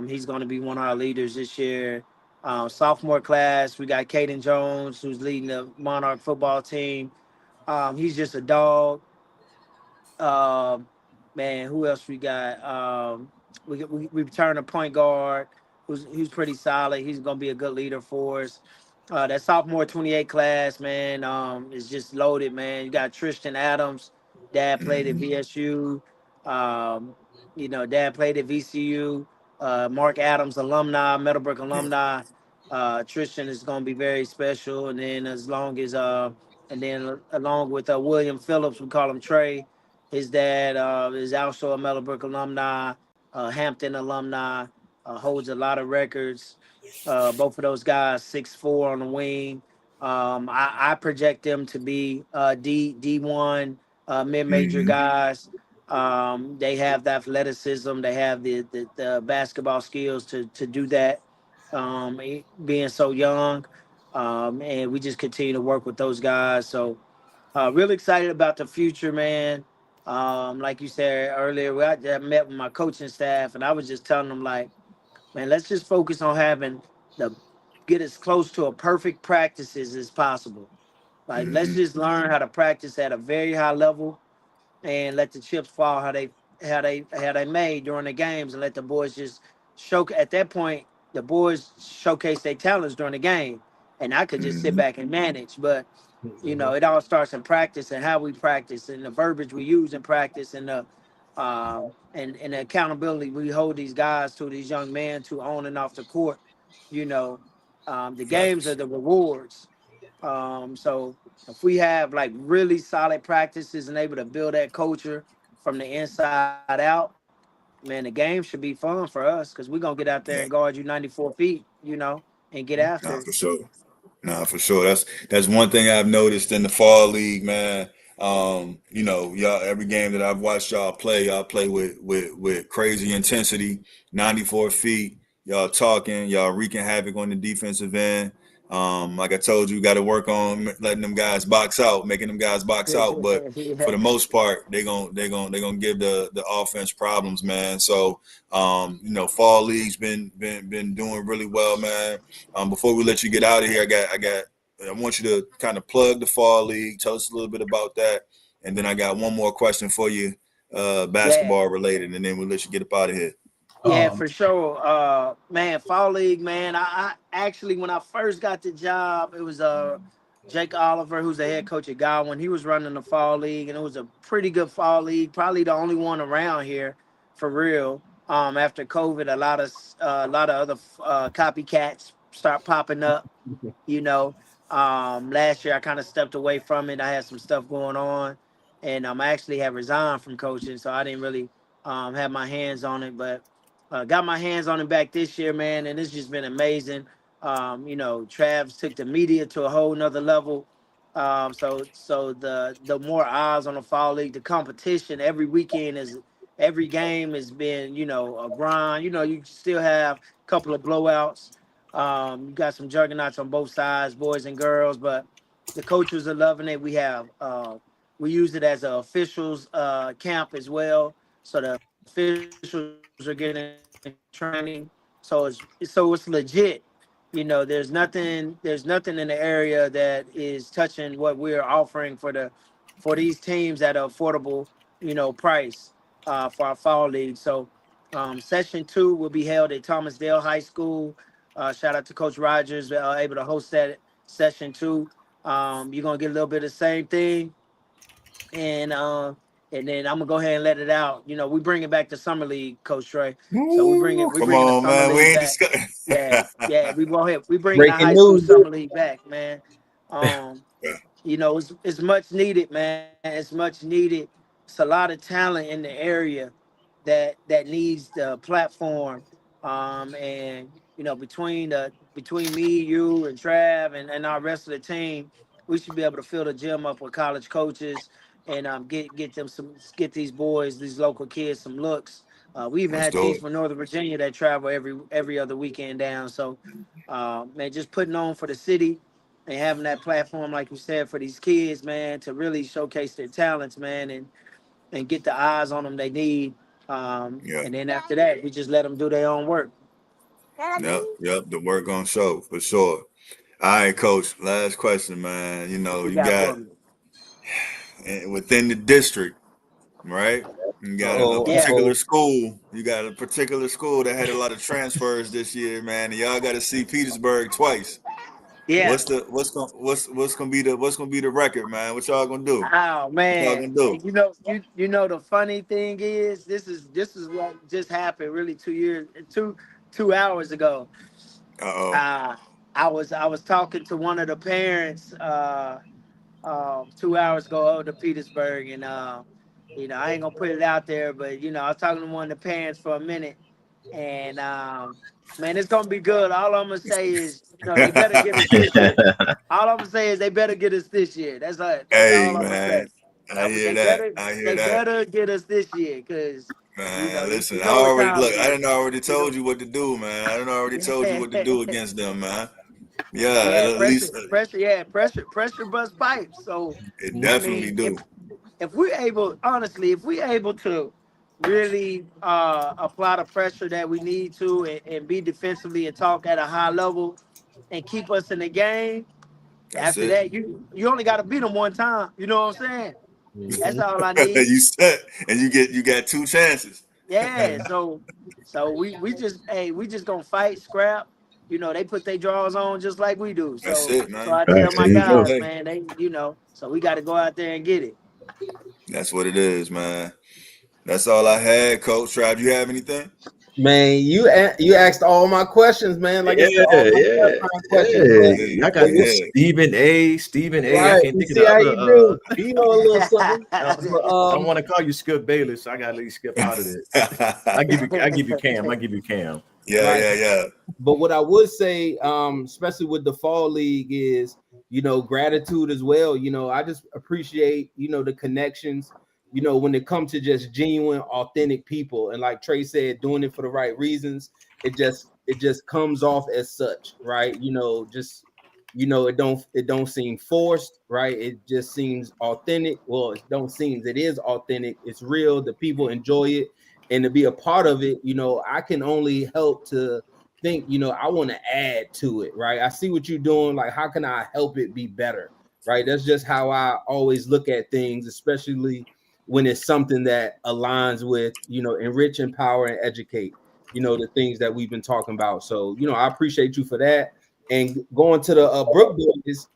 He's going to be one of our leaders this year. Sophomore class, we got Caden Jones, who's leading the Monarch football team. He's just a dog. Um, Man, who else we got? We returned a point guard who's pretty solid. He's gonna be a good leader for us. That sophomore 28 class, man, is just loaded, man. You got Tristan Adams, dad played at Mm-hmm. VSU. Um, dad played at VCU. Mark Adams, alumni, Meadowbrook Yeah. alumni. Tristan is gonna be very special, and then along with William Phillips, we call him Trey. His dad is also a Meadowbrook alumni, Hampton alumni, holds a lot of records. Both of those guys, 6'4" on the wing. I project them to be D1 mid major Mm-hmm. guys. They have the athleticism, they have the basketball skills to do that. Being so young, and we just continue to work with those guys. So really excited about the future, man. Like you said earlier, I met with my coaching staff, and I was just telling them like, man, let's just focus on having the get as close to a perfect practices as possible. Like, let's Mm-hmm. just learn how to practice at a very high level and let the chips fall how they made during the games, and let the boys just show. At that point, the boys showcase their talents during the game, and I could just sit Mm-hmm. back and manage. But it all starts in practice and how we practice and the verbiage we use in practice and the accountability we hold these guys to, these young men, to on and off the court. You know, the games are Facts. the rewards. So if we have like really solid practices and able to build that culture from the inside out, man, the game should be fun for us because we're gonna get out there and Yeah. guard you 94 feet, and get after Nah, it. for sure. Nah, for sure. That's one thing I've noticed in the fall league, man. You know, y'all, every game that I've watched y'all play with crazy intensity, 94 feet. Y'all talking, y'all wreaking havoc on the defensive end. Like I told you, got to work on letting them guys box out, making them guys box out. But for the most part, they're gonna give the offense problems, man. So fall league's been doing really well, man. Before we let you get out of here, I want you to kind of plug the fall league. Tell us a little bit about that, and then I got one more question for you, Yeah. basketball related, and then we'll let you get up out of here. Yeah, Um, for sure. Man, fall league, man. I actually, when I first got the job, it was Jake Oliver, who's the head coach at Godwin. He was running the fall league, and it was a pretty good fall league. Probably the only one around here, for real. After COVID, a lot of other copycats start popping up. You know, last year I kind of stepped away from it. I had some stuff going on, and I actually had resigned from coaching, so I didn't really have my hands on it. But got my hands on it back this year, man, and it's just been amazing. Travs took the media to a whole nother level. So the more eyes on the fall league, the competition every weekend is every game has been a grind. You still have a couple of blowouts. You got some juggernauts on both sides, boys and girls, but the coaches are loving it. We use it as an officials camp as well, so the officials are getting training. So it's legit. There's nothing in the area that is touching what we're offering for these teams at an affordable price for our fall league. So session 2 will be held at Thomas Dale High School. Shout out to Coach Rogers, able to host that session 2. You're gonna get a little bit of the same thing, and then I'm gonna go ahead and let it out. We bring it back to summer league, Coach Trey. So we Come bringing the on, summer man. We league ain't back. discussing. Yeah, we go ahead. We bringing the Breaking high school news. summer league back, man. Um, it's much needed, man. It's much needed. It's a lot of talent in the area that needs the platform. And between me, you, and Trav, and our rest of the team, we should be able to fill the gym up with college coaches and get these boys, these local kids, some looks. We even Let's had do teams it. from Northern Virginia that travel every other weekend down. So, man, just putting on for the city and having that platform, like you said, for these kids, man, to really showcase their talents, man, and get the eyes on them they need. Yeah. And then after that, we just let them do their own work. Yep. The work on show for sure. All right, coach. Last question, man. What you You got got for me? within the district, right? You got a Uh-oh, Yeah, particular uh-oh. school. You got a particular school that had a lot of transfers this year, man. And y'all got to see Petersburg twice. yeah. What's gonna be the record, man? What y'all gonna do? Oh What y'all man, gonna do? you know the funny thing is this is what just happened really 2 hours ago. Uh-oh. Uh, I was talking to one of the parents 2 hours ago over to Petersburg, and I ain't gonna put it out there, but I was talking to one of the parents for a minute, and man, it's gonna be good. All I'm gonna say is, they better get us this year. All I'm gonna say is they better get us this year. That's all Hey, I'm gonna say. man. I hear They that. better I hear they that. better get us this year, because Man, listen, you I know what already time look. it I is. didn't already You know, told you what to do, man. I didn't already told you what to yeah, do against them, man. Yeah, yeah, at least pressure bust pipes. So it I definitely mean, do. if we're able, honestly, if we're able to really apply the pressure that we need to, and be defensively and talk at a high level and keep us in the game, That's after it. that, you only got to beat them one time. You know what I'm saying? That's mhm. all I need. You said, and you got two chances. Yeah. So we just gonna fight, scrap. They put their drawers on just like we do. That's So it, so man. I Right, tell there my you go. guys, Hey, man, so we got to go out there and get it. that's what it is, man. That's all I had, Coach Trav. You have anything? Man, you asked all my questions, man. Like I Yeah, said, all my yeah, clarifying questions, man. yeah. Yeah, Y'all got this yeah. Stephen A. I Right. can't You think of see the how other you do. You know a little something. I But don't want to call you Skip Bayless, so I gotta let you skip out of it. I give you Cam. I give you Cam. Yeah, right. yeah, yeah. But what I would say, especially with the fall league, is gratitude as well. I just appreciate the connections. When it comes to just genuine, authentic people, and like Trey said, doing it for the right reasons. It just it just comes off as such, right? Just it don't seem forced, right? It just seems authentic. Well, it don't seem, it is authentic. It's real. The people enjoy it, and to be a part of it, I can only help to think, I want to add to it, right? I see what you're doing. Like, how can I help it be better, right? That's just how I always look at things, especially when it's something that aligns with, enrich, empower, and educate, the things that we've been talking about. So, I appreciate you for that. And going to the Brook boys,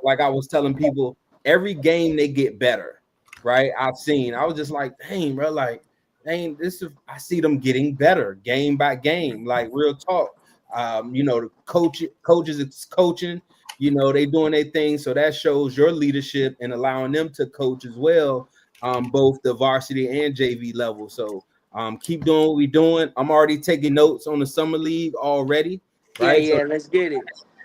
like I was telling people, every game they get better, right? I was just like, dang, bro, like, dang, I see them getting better game by game, like real talk. The coaches is coaching, they doing their thing. So that shows your leadership and allowing them to coach as well, both the varsity and JV level. So keep doing what we're doing. I'm already taking notes on the summer league already. Right. Yeah, So let's get it.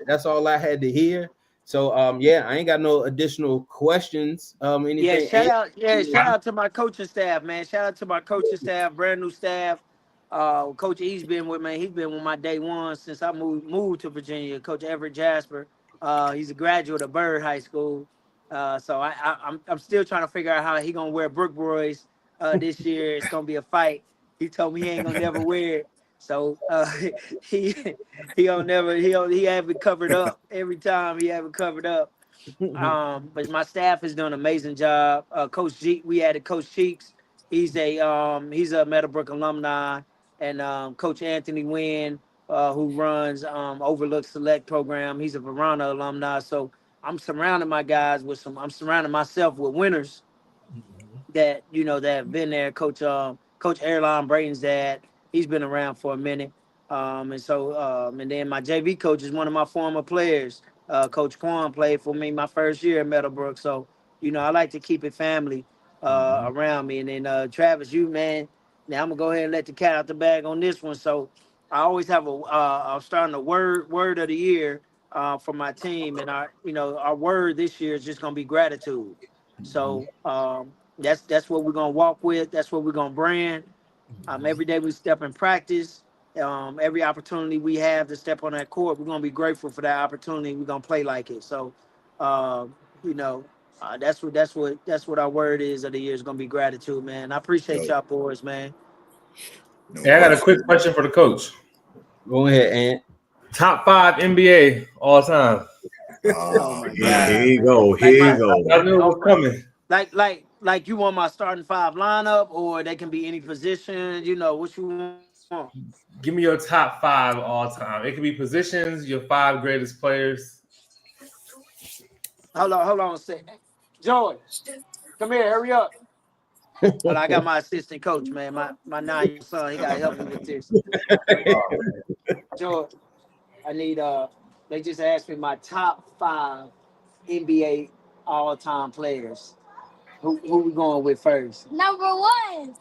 that's all I had to hear. So I ain't got no additional questions. Anything? Shout out to my coaching staff, man. Shout out to my coaching staff, brand new staff. Coach E's been with me. He's been with my day one since I moved to Virginia. Coach Everett Jasper. He's a graduate of Byrd High School. So I'm still trying to figure out how he gonna wear Brook Boys this year. It's gonna be a fight. He told me he ain't gonna never wear it. So he he have it covered up every time. He have it covered up. But my staff is doing an amazing job. Coach G, we added Coach Cheeks. He's a Meadowbrook alumni, and Coach Anthony Wynn, who runs Overlook Select program. He's a Verona alumni. So I'm surrounding my guys with I'm surrounding myself with winners that that have been there. Coach Airline Brayton's dad. He's been around for a minute. And then my JV coach is one of my former players. Coach Quan played for me my first year at Meadowbrook. So, I like to keep it family around me. And then Travis, you man, now I'm gonna go ahead and let the cat out the bag on this one. So I always have I'm starting a word of the year for my team, and our word this year is just gonna be gratitude. So that's what we're gonna walk with. That's what we're gonna brand. Every day we step in practice. Every opportunity we have to step on that court, we're gonna be grateful for that opportunity. We're gonna play like it. So, that's what our word is of the year is gonna be gratitude, man. I appreciate y'all boys, man. Hey, I got a quick question for the coach. Go ahead, Ant. Top 5 NBA all time. Oh my God. Here you go. Here you go. I knew it was coming. Like you want my starting 5 lineup, or they can be any position. What you want. Give me your top 5 all time. It could be positions, your 5 greatest players. Hold on a second. Joy, come here, hurry up. Well, I got my assistant coach, man. My 9-year-old son, he got to help me with this. Joy, I need they just asked me my top 5 NBA all-time players. Who we going with first? Number 1,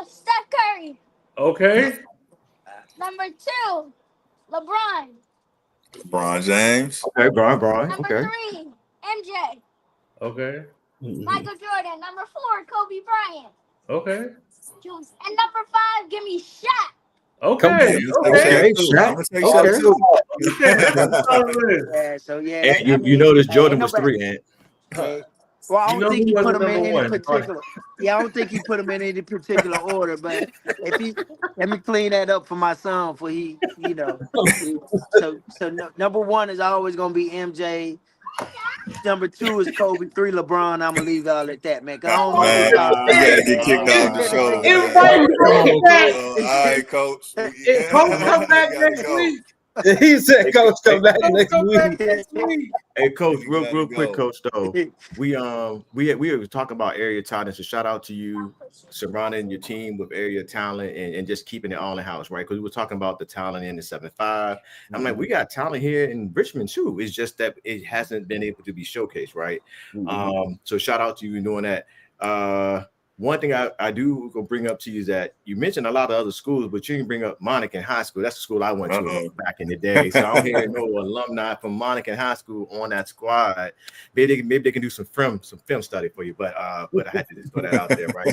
Steph Curry. Okay. Number 2, LeBron. LeBron James. Okay, Brian. Number 3, MJ. Okay. Michael Jordan. Number 4, Kobe Bryant. Okay. And number 5, give me Shaq. Okay. Okay. I'm gonna take Shaq too. Yeah, so And you notice Jordan was 3, Ant. Well, I don't think he put them in any one. particular. Yeah, I don't think he put them in any particular order. But let me clean that up for my son. For number 1 is always gonna be MJ. Number 2 is Kobe. 3 LeBron. I'm gonna leave y'all at that, man. Man, you gotta get kicked off the show. All right, coach. Coach come back next week. He said, "Coach, come back next week." Hey, Coach, real quick, Coach. Though we were talking about area talent, so shout out to you surrounding your team with area talent and just keeping it all in house, right? Because we were talking about the talent in the 7-5. I'm like, we got talent here in Richmond too. It's just that it hasn't been able to be showcased, right? So shout out to you doing that. one thing I do go bring up to you is that you mentioned a lot of other schools, but you didn't bring up Monacan High School. That's the school I went to back in the day. So I don't hear no alumni from Monacan High School on that squad. Maybe they can do some film study for you. But I had to just throw that out there, right?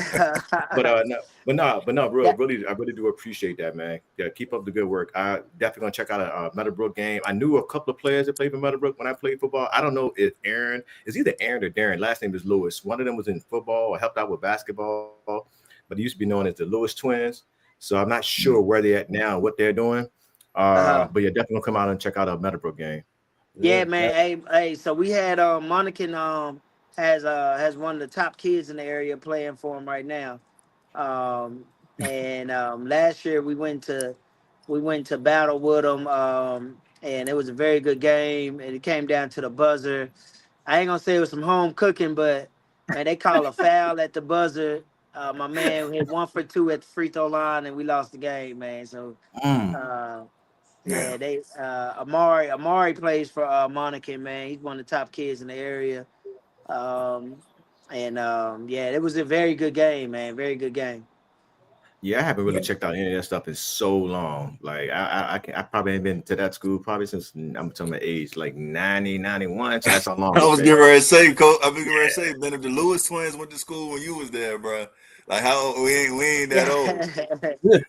But no, bro, I really do appreciate that, man. Yeah, keep up the good work. I definitely gonna check out a Meadowbrook game. I knew a couple of players that played for Meadowbrook when I played football. I don't know if Aaron is either Aaron or Darren. Last name is Lewis. One of them was in football or helped out with basketball, but they used to be known as the Lewis twins. So I'm not sure where they're at now, what they're doing. But yeah, definitely gonna come out and check out a Meadowbrook game. Yeah, man. Hey. So we had Monacan has one of the top kids in the area playing for him right now. And last year we went to battle with them, and it was a very good game. And it came down to the buzzer. I ain't gonna say it was some home cooking, but man, they call a foul at the buzzer. My man hit 1 for 2 at the free throw line, and we lost the game, man. So, yeah, they Amari plays for Monacan, man. He's one of the top kids in the area. Yeah, it was a very good game, man. Very good game. Yeah, I haven't really checked out any of that stuff in so long. Like I probably ain't been to that school probably since I'm telling my age, like 90, 91. So that's how long. I was getting ready to say, Coach. I was getting ready to say, man, if the Lewis twins went to school when you was there, bro. Like how we ain't that old.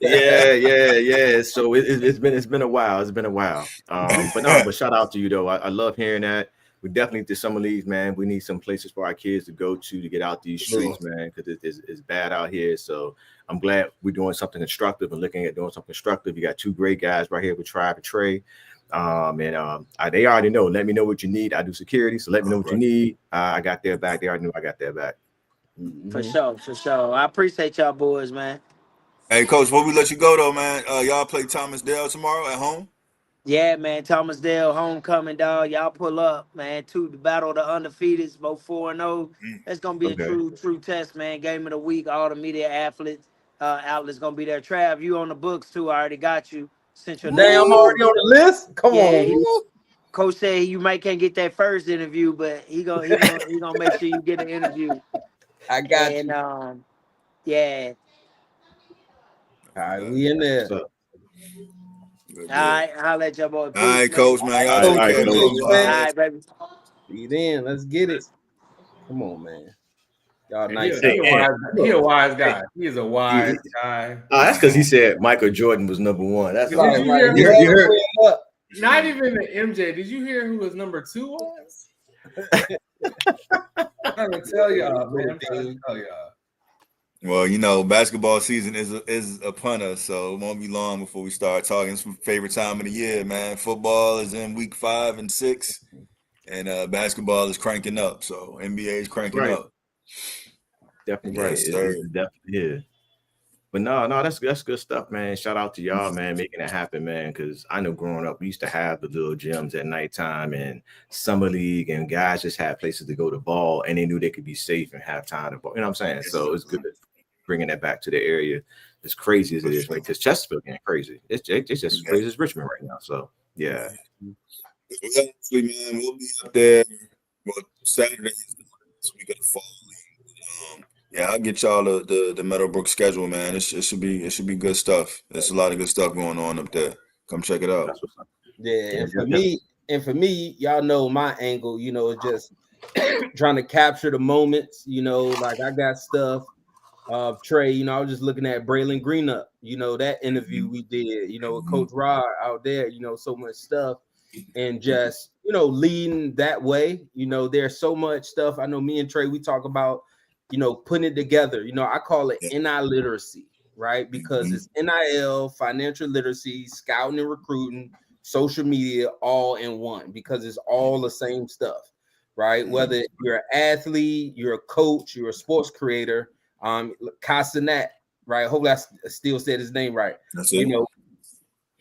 Yeah. So it's been a while. It's been a while. But shout out to you though. I love hearing that. We definitely need some of these, man. We need some places for our kids to go to get out these streets, man, because it's bad out here. So I'm glad we're doing something constructive and looking at doing something constructive. You got two great guys right here with Tribe and Trey. They already know. Let me know what you need. I do security, so let me know what you need. I got their back. They already knew I got their back. For sure. I appreciate y'all boys, man. Hey, Coach, before we let you go though, man, y'all play Thomas Dale tomorrow at home? Yeah, man. Thomas Dale homecoming, dog. Y'all pull up, man. To the battle of the undefeateds, both 4-0. That's gonna be a true test, man. Game of the week. All the media outlets gonna be there. Trav, you on the books too. I already got you. Sent your name. I'm already on the list. Come on. Coach said you might can't get that first interview, but he gonna make sure you get an interview. I got you. And yeah. All right, we in there. All right, I'll let y'all boy. All right, Coach, man. Y'all All right, baby. See then. Let's get it. Come on, man. Y'all nice. He a wise guy. He is a wise guy. That's because he said Michael Jordan was number one. That's right. You heard. Not even the MJ. Did you hear who was number 2 was? I'm trying to tell y'all, man. Well, you know, basketball season is upon us, so it won't be long before we start talking. It's my favorite time of the year, man. Football is in week 5 and 6, and basketball is cranking up. So NBA is cranking up. Definitely right. It's definitely. But no, that's good stuff, man. Shout out to y'all, man, making it happen, man. Because I know growing up, we used to have the little gyms at nighttime and summer league, and guys just had places to go to ball, and they knew they could be safe and have time to ball. You know what I'm saying? So it's good bringing that back to the area. As crazy as it is, right? Because Chesterfield getting crazy. It's just as crazy as Richmond right now. So yeah. Actually, man, we'll be up there. Well, Saturday is this week of the fall league. Yeah, I'll get y'all the Meadowbrook schedule, man. It should be good stuff. There's a lot of good stuff going on up there. Come check it out. Yeah, and for me, y'all know my angle, you know, is just trying to capture the moments, you know, like I got stuff of Trey, you know, I was just looking at Braylon Greenup, you know, that interview we did, you know, with Coach Rod out there, you know, so much stuff, and just, you know, leading that way, you know, there's so much stuff. I know me and Trey, we talk about, you know, putting it together, you know, I call it NI literacy, right? Because it's NIL, financial literacy, scouting and recruiting, social media, all in one, because it's all the same stuff, right? Whether you're an athlete, you're a coach, you're a sports creator, Castanet, right? Hopefully I still said his name right. You know,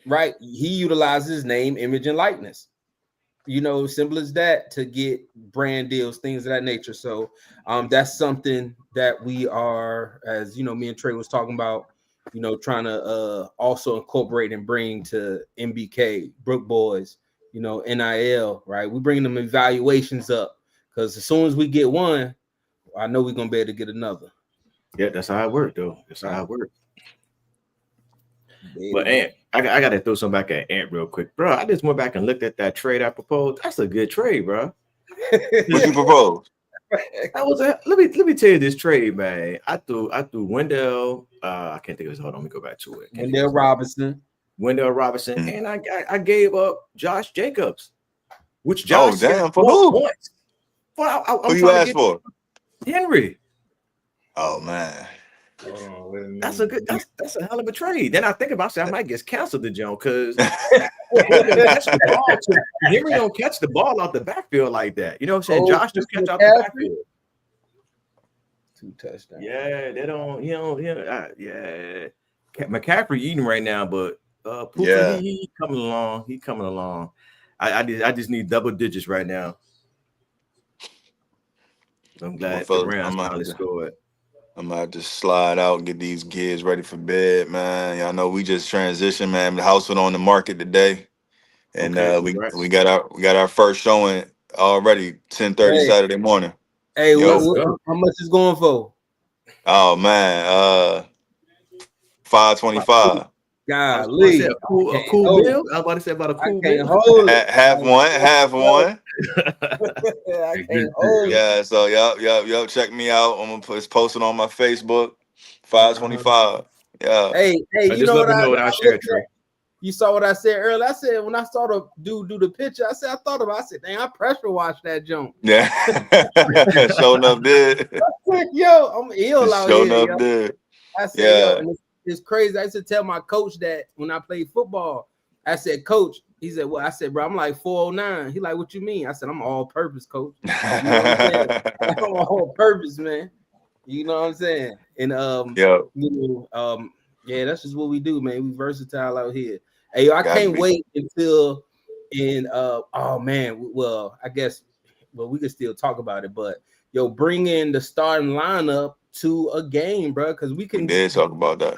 right? He utilizes his name, image, and likeness. You know, simple as that, to get brand deals, things of that nature. So that's something that we are, as you know, me and Trey was talking about, you know, trying to also incorporate and bring to MBK, Brook Boys, you know, NIL, right? We're bringing them evaluations up, because as soon as we get one, I know we're going to be able to get another. Yeah, that's how it worked, though. That's how it worked. Baby. But Ant, I got to throw some back at Ant real quick, bro. I just went back and looked at that trade I proposed. That's a good trade, bro. What you propose? That was let me tell you this trade, man. I threw Wendell. I can't think of his. Hold on, let me go back to it. Wendell Robinson, and I gave up Josh Jacobs, which Oh Josh damn, got for 4 who? points. Well, I'm Who you trying to asked get for? Henry. Oh man. Hold on, wait a minute. That's a good. That's a hell of a trade. Then I think about saying I might get canceled the Jones because Henry don't catch the ball. Henry don't catch the ball out the backfield like that. You know what I'm saying? Oh, Josh just catch out the backfield. 2 touchdowns. Yeah, they don't. Yeah. McCaffrey eating right now, but Puka, Yeah. he coming along. He coming along. I just need double digits right now. I'm glad the Rams finally scored. I'm about to slide out and get these kids ready for bed, man. Y'all know we just transitioned, man. The house went on the market today, and we got our first showing already 10:30 Hey. Saturday morning. Hey, Yo. how much is going for? Oh man, $525. Golly, a cool bill. I was about to say about a cool bill. Hold it. Half one. I can't hold it. Yeah, so yup. Check me out. I'm gonna put it's posted on my Facebook. $525. Yeah. Hey, you know what I looked at? You saw what I said earlier. I said when I saw the dude do the picture, I said I said, dang, I pressure washed that jump. Yeah. Showing up did. Yo, I'm ill out Showing here. up did. I said, yo, and it's crazy. I used to tell my coach that when I played football, I said, coach, he said, well, I said, bro, I'm like 409. He like, what you mean? I said, I'm all purpose, coach. You know what I'm saying? I'm all purpose, man. You know what I'm saying? And yeah, that's just what we do, man. We versatile out here. Hey, I can't wait until oh man, well, I guess we can still talk about it, but bring in the starting lineup to a game, bro, because we did talk about that.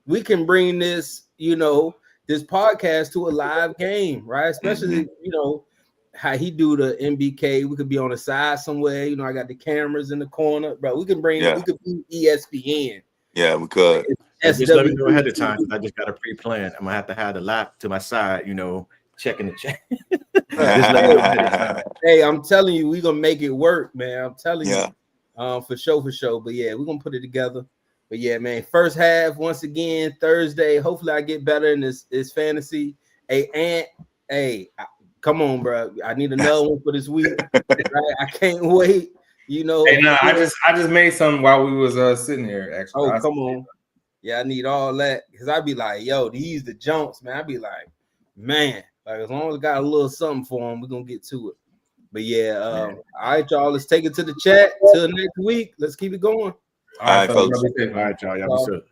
We can bring this, this podcast to a live game, right? Especially, how he do the MBK. We could be on the side somewhere. I got the cameras in the corner, bro. We can we could be ESPN. Yeah, we could. Just let me know ahead of time. I just got a pre-plan. I'm gonna have to have the lap to my side, checking the check. Just let me know ahead of time. Hey, I'm telling you, we're gonna make it work, man. I'm telling you, for sure. But yeah, we're gonna put it together. But yeah, man, first half once again Thursday. Hopefully, I get better in this fantasy. Hey, Ant, come on, bro. I need another one for this week. Right? I can't wait. Hey, no, I just made some while we was sitting here. Actually, come on. Yeah, I need all that because I'd be like, yo, these the junks, man. I'd be like, man, like as long as I got a little something for them, we're gonna get to it. But yeah, all right, y'all. Let's take it to the chat till next week. Let's keep it going. All right, folks. All right, y'all. Y'all be safe.